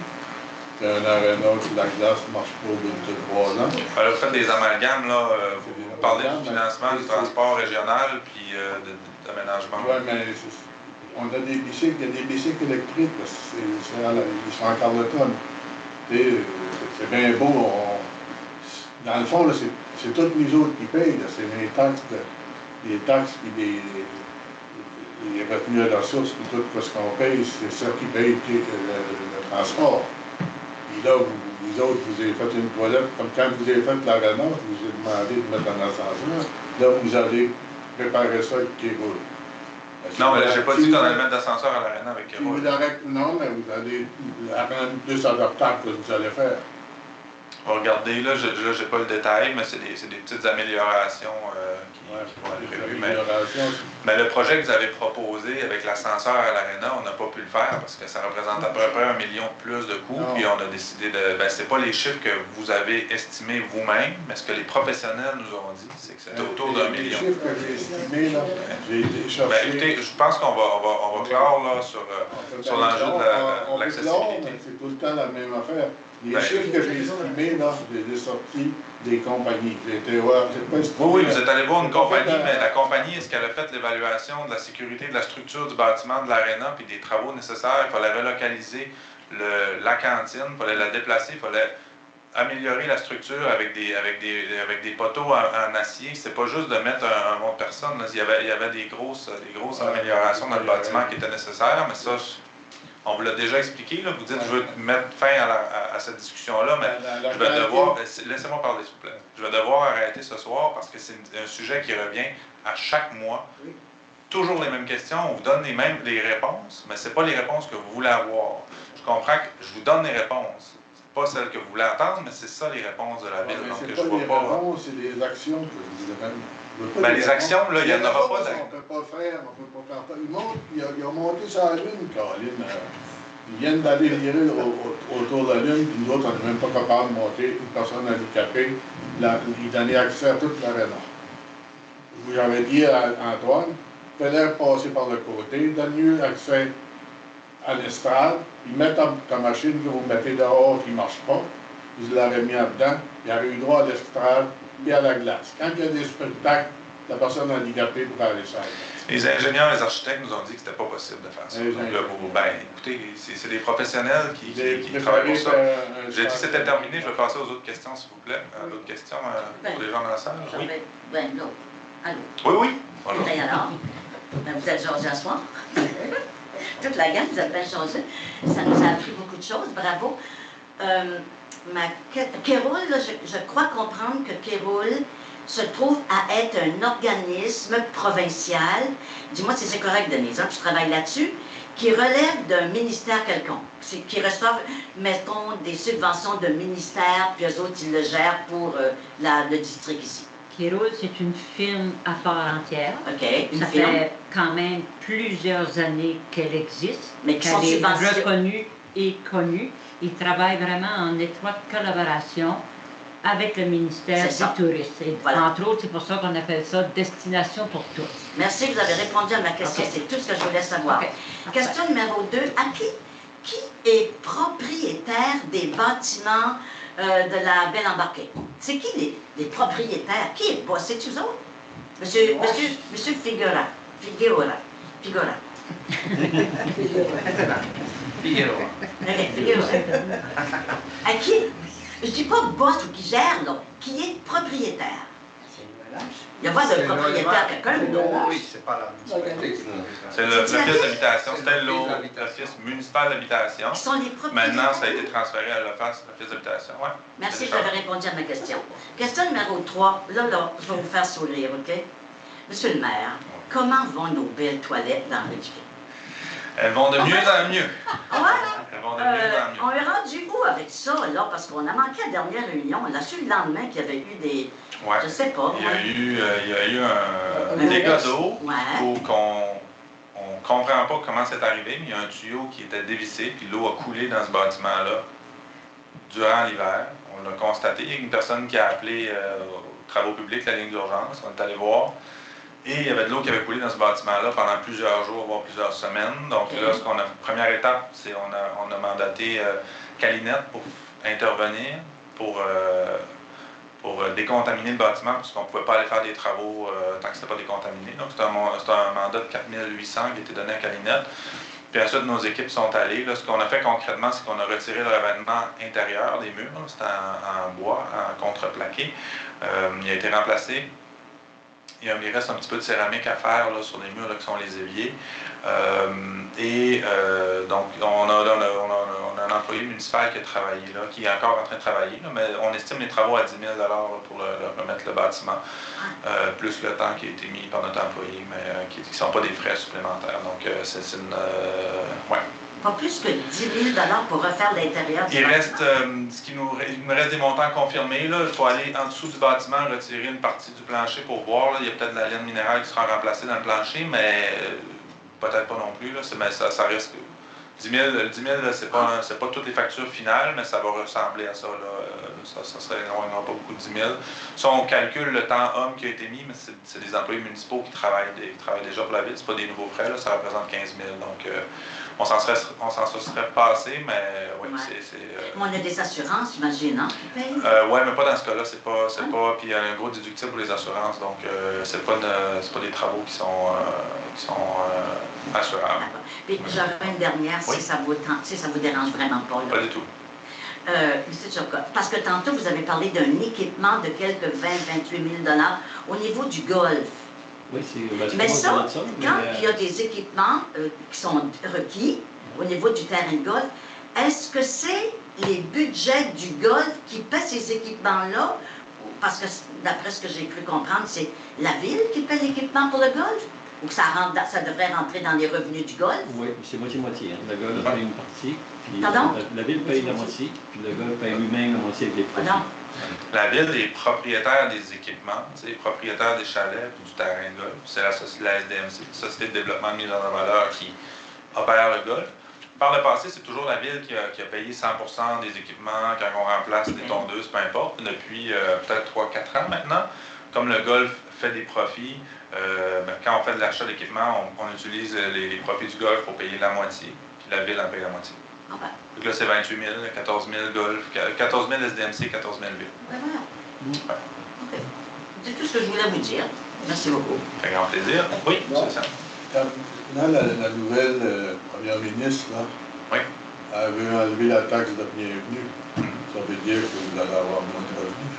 Il y a un aréna où la glace ne marche pas au bout de 3 ans. Alors, vous faites des amalgames, là. Vous parlez du financement du transport régional puis d'aménagement. Oui, mais on a des bicycles, il y a des bicycles électriques. Ils sont en Carleton. C'est bien beau. Dans le fond, c'est toutes les autres qui payent. C'est les taxes et les retenues de ressources, puis tout ce qu'on paye, c'est ça qui paye le transport. Puis là, vous autres, vous avez fait une toilette, comme quand vous avez fait l'arena, je vous ai demandé de mettre un ascenseur. Là, vous allez préparer ça avec Kéroul. Non, mais j'ai pas dit qu'on allait mettre d'ascenseur à l'arena avec Kéroul. Non, mais vous allez rendre plus adaptable que vous allez faire. On va regarder, là, j'ai pas le détail, mais c'est des petites améliorations qui vont être prévues. Mais le projet que vous avez proposé avec l'ascenseur à l'aréna, on n'a pas pu le faire parce que ça représente à peu près 1 million de plus de coûts. Puis on a décidé de... Ben, c'est pas les chiffres que vous avez estimés vous-même, mais ce que les professionnels nous ont dit, c'est que c'était autour d'1 million. Les chiffres que j'ai estimés, là, j'ai été chercher... Ben, écoutez, je pense qu'on va clore là, sur l'enjeu de l'accessibilité. C'est tout le temps la même affaire. Les chiffres que j'ai estimés, là, je les ai sortis des compagnies. Oui, vous êtes allé voir une compagnie, mais la compagnie, est-ce qu'elle a fait l'évaluation de la sécurité, de la structure du bâtiment de l'aréna, puis des travaux nécessaires? Il fallait relocaliser la cantine, il fallait la déplacer, il fallait améliorer la structure avec des poteaux en acier. C'est pas juste de mettre un monde de personnes. Là. Il y avait des grosses améliorations dans le bâtiment qui étaient nécessaires, mais ça... On vous l'a déjà expliqué, là. Vous dites je veux mettre fin à cette discussion-là, mais je vais devoir... Laissez-moi parler, s'il vous plaît. Je vais devoir arrêter ce soir parce que c'est un sujet qui revient à chaque mois. Oui. Toujours les mêmes questions, on vous donne les réponses, mais ce n'est pas les réponses que vous voulez avoir. Je comprends que je vous donne les réponses. Ce n'est pas celles que vous voulez entendre, mais c'est ça les réponses de la ville. Donc, c'est pas les réponses, c'est des actions que je vous demande. Ben, les actions, là, il n'y en aura pas d'actions. On ne peut pas faire, on ne peut pas faire. Ils ont monté sur la Lune, Caroline. Ils viennent d'aller virer autour de la Lune, puis nous autres, on n'est même pas capable de monter une personne handicapée, lui donner accès à toute l'aréna. Vous avez dit à Antoine, il fallait passer par le côté, donner accès à l'estrade, puis mettre ta machine que vous mettez dehors qui ne marche pas, ils l'avaient mis en dedans, il aurait eu droit à l'estrade, puis à la glace. Quand il y a des spectacles, la personne handicapée pourrait aller sur la glace. Les ingénieurs, les architectes nous ont dit que c'était pas possible de faire ça. Donc là, écoutez, c'est des professionnels qui travaillent pour ça. J'ai dit que c'était terminé, je vais passer aux autres questions, s'il vous plaît. D'autres questions pour les gens dans la salle? Oui. Ben, non. Allô? Oui, oui. Voilà. Ben alors, vous êtes changé à soir. Toute la gamme, vous êtes bien changé. Ça nous a appris beaucoup de choses, bravo. Kéroul, je crois comprendre que Kéroul se trouve à être un organisme provincial, dis-moi si c'est correct Denise, hein, tu travailles là-dessus, qui relèvent d'un ministère quelconque, qui reçoivent, mettons, des subventions de ministère, puis eux autres, ils le gèrent pour le district ici. Kéroul, c'est une firme à part entière. OK, une Ça firme. fait quand même plusieurs années qu'elle existe, Mais qui sont qu'elle est subventionnés. reconnue et connue. Ils travaillent vraiment en étroite collaboration avec le ministère C'est ça. du Tourisme. Et Voilà. entre autres, c'est pour ça qu'on appelle ça Destination pour tous. Merci, vous avez répondu à ma question. OK. C'est tout ce que je voulais savoir. OK. Question numéro 2. Qui est propriétaire des bâtiments de la Belle Embarquée? C'est qui les propriétaires? Qui est boss? C'est-tu eux autres? Monsieur Figueroa. Figueroa. Figueroa. OK, Figueroa. À qui? Je dis pas boss ou qui gère, là. Qui est propriétaire? Il n'y a pas de propriétaire quelqu'un, là. Oui, c'est pas la municipalité. C'est l'Office d'habitation. C'était l'Office municipal d'habitation. Qui sont les propriétaires? Maintenant, ça a été transféré à l'Office d'habitation. Ouais. Merci, vous avez répondu à ma question. Question numéro 3. Là, je vais vous faire sourire, OK? Monsieur le maire, comment vont nos belles toilettes dans Ridgeville? Elles vont de mieux en mieux. Ouais? Elles vont de mieux en mieux. On est rendu où avec ça, là? Parce qu'on a manqué la dernière réunion. On a su le lendemain qu'il y avait eu des... Ouais. Je sais pas. Il y a eu un Un dégât reste. d'eau Ouais. où on ne comprend pas comment c'est arrivé, mais il y a un tuyau qui était dévissé, puis l'eau a coulé dans ce bâtiment-là durant l'hiver. On l'a constaté. Il y a une personne qui a appelé aux travaux publics, la ligne d'urgence. On est allé voir. Et il y avait de l'eau qui avait coulé dans ce bâtiment-là pendant plusieurs jours, voire plusieurs semaines. Donc là, première étape, c'est on a mandaté Calinette pour intervenir, pour décontaminer le bâtiment, parce qu'on ne pouvait pas aller faire des travaux tant que ce n'était pas décontaminé. Donc c'est un mandat de 4800 qui a été donné à Calinette. Puis ensuite, nos équipes sont allées. Là, ce qu'on a fait concrètement, c'est qu'on a retiré le revêtement intérieur des murs. C'était en bois, en contreplaqué. Il a été remplacé. Il reste un petit peu de céramique à faire là, sur les murs là, qui sont les éviers. Donc, on a un employé municipal qui a travaillé, là, qui est encore en train de travailler, là, mais on estime les travaux à 10 000 là, pour remettre le bâtiment, plus le temps qui a été mis par notre employé, mais qui ne sont pas des frais supplémentaires. Donc, c'est une... ouais. Pas plus que 10 000 pour refaire l'intérieur du Il bâtiment. me reste des montants confirmés. Là. Il faut aller en dessous du bâtiment, retirer une partie du plancher pour voir. Là. Il y a peut-être de la laine minérale qui sera remplacée dans le plancher, mais peut-être pas non plus. Là. Mais ça reste... 10 000, c'est pas toutes les factures finales, mais ça va ressembler à ça. Ça serait loin, pas beaucoup de 10 000. Ça, on calcule le temps homme qui a été mis, mais c'est des employés municipaux qui travaillent déjà pour la ville. C'est pas des nouveaux frais, là, ça représente 15 000. Donc, on s'en serait passé, mais oui, c'est... On a des assurances, j'imagine, hein, qui payent? Oui, mais pas dans ce cas-là. C'est pas. Puis il y a un gros déductible pour les assurances, donc c'est pas des travaux qui sont assurables. Puis j'aurais une dernière, Oui. si ça vous dérange vraiment pas. Là. Pas du tout. Monsieur Turcotte, parce que tantôt, vous avez parlé d'un équipement de quelques 20-28 000 au niveau du golf. Oui, Mais ça, quand il y a des équipements qui sont requis au niveau du terrain de golf, est-ce que c'est les budgets du golf qui paient ces équipements-là? Parce que, d'après ce que j'ai cru comprendre, c'est la ville qui paie l'équipement pour le golf? Ou que ça devrait rentrer dans les revenus du golf? Oui, c'est moitié-moitié. Hein. Le golf paye une partie, puis Pardon? la ville paye la moitié, puis le golf paye lui-même la moitié avec les profits. Non. La ville est propriétaire des équipements, propriétaire des chalets et du terrain de golf. C'est la SDMC, la Société de développement de mise en valeur, qui opère le golf. Par le passé, c'est toujours la ville qui a payé 100% des équipements quand on remplace des tondeuses, peu importe, depuis peut-être 3-4 ans maintenant. Comme le golf fait des profits, quand on fait de l'achat d'équipement, on utilise les profits du golf pour payer la moitié, puis la ville en paye la moitié. Ah ben. Donc là, c'est 28 000, 14 000 golf, 14 000 SDMC, 14 000 ville. Ben voilà. OK. C'est tout ce que je voulais vous dire. Merci beaucoup. Avec grand plaisir. Oui, c'est ça. Quand la nouvelle première ministre là, Oui. avait enlevé la taxe de bienvenue, ça veut dire que vous allez avoir moins de revenus.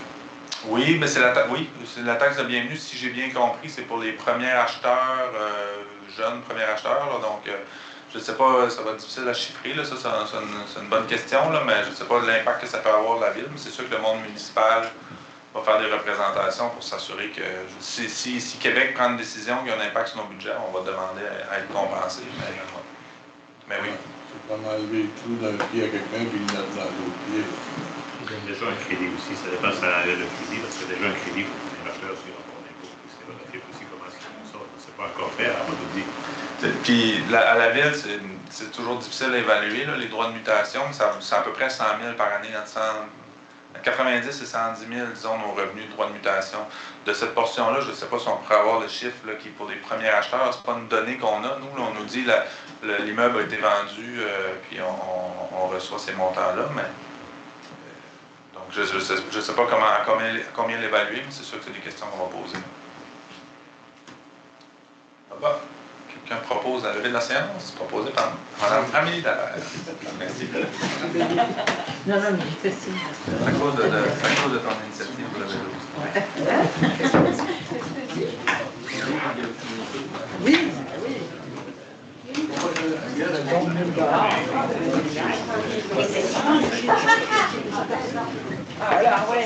Oui, mais c'est la taxe de bienvenue, si j'ai bien compris, c'est pour les premiers acheteurs, jeunes premiers acheteurs. Là, donc, je ne sais pas, ça va être difficile à chiffrer, là, c'est une bonne question, là, mais je ne sais pas l'impact que ça peut avoir la ville, mais c'est sûr que le monde municipal va faire des représentations pour s'assurer que si Québec prend une décision qui a un impact sur nos budgets, on va demander à être compensé. Mais, Mais oui. C'est comme enlever le clou d'un pied à quelqu'un puis le mettre dans l'autre pied. Il donne déjà un crédit aussi. Ça dépend si ça enlève le crédit, parce que déjà un crédit pour les acheteurs aussi rapport d'impôt. C'est relatif aussi comment ils font ça. C'est pas encore fait, on va tout dire. Puis à la ville, c'est toujours difficile à évaluer, là, les droits de mutation. C'est à peu près 100 000 par année, entre 90 et 110 000, disons, nos revenus de droits de mutation. De cette portion-là, je ne sais pas si on pourrait avoir le chiffre là, qui est pour les premiers acheteurs. Ce n'est pas une donnée qu'on a. Nous, là, on nous dit que l'immeuble a été vendu, puis on reçoit ces montants-là. Mais donc, je ne sais pas combien l'évaluer, mais c'est sûr que c'est des questions qu'on va poser. Bah, quelqu'un propose la levée de la séance, proposé par Mme Amélie Dallaire. Merci. Non, mais je fais signe. C'est à cause de ton initiative pour la levée. Oui. Ah, là, ouais,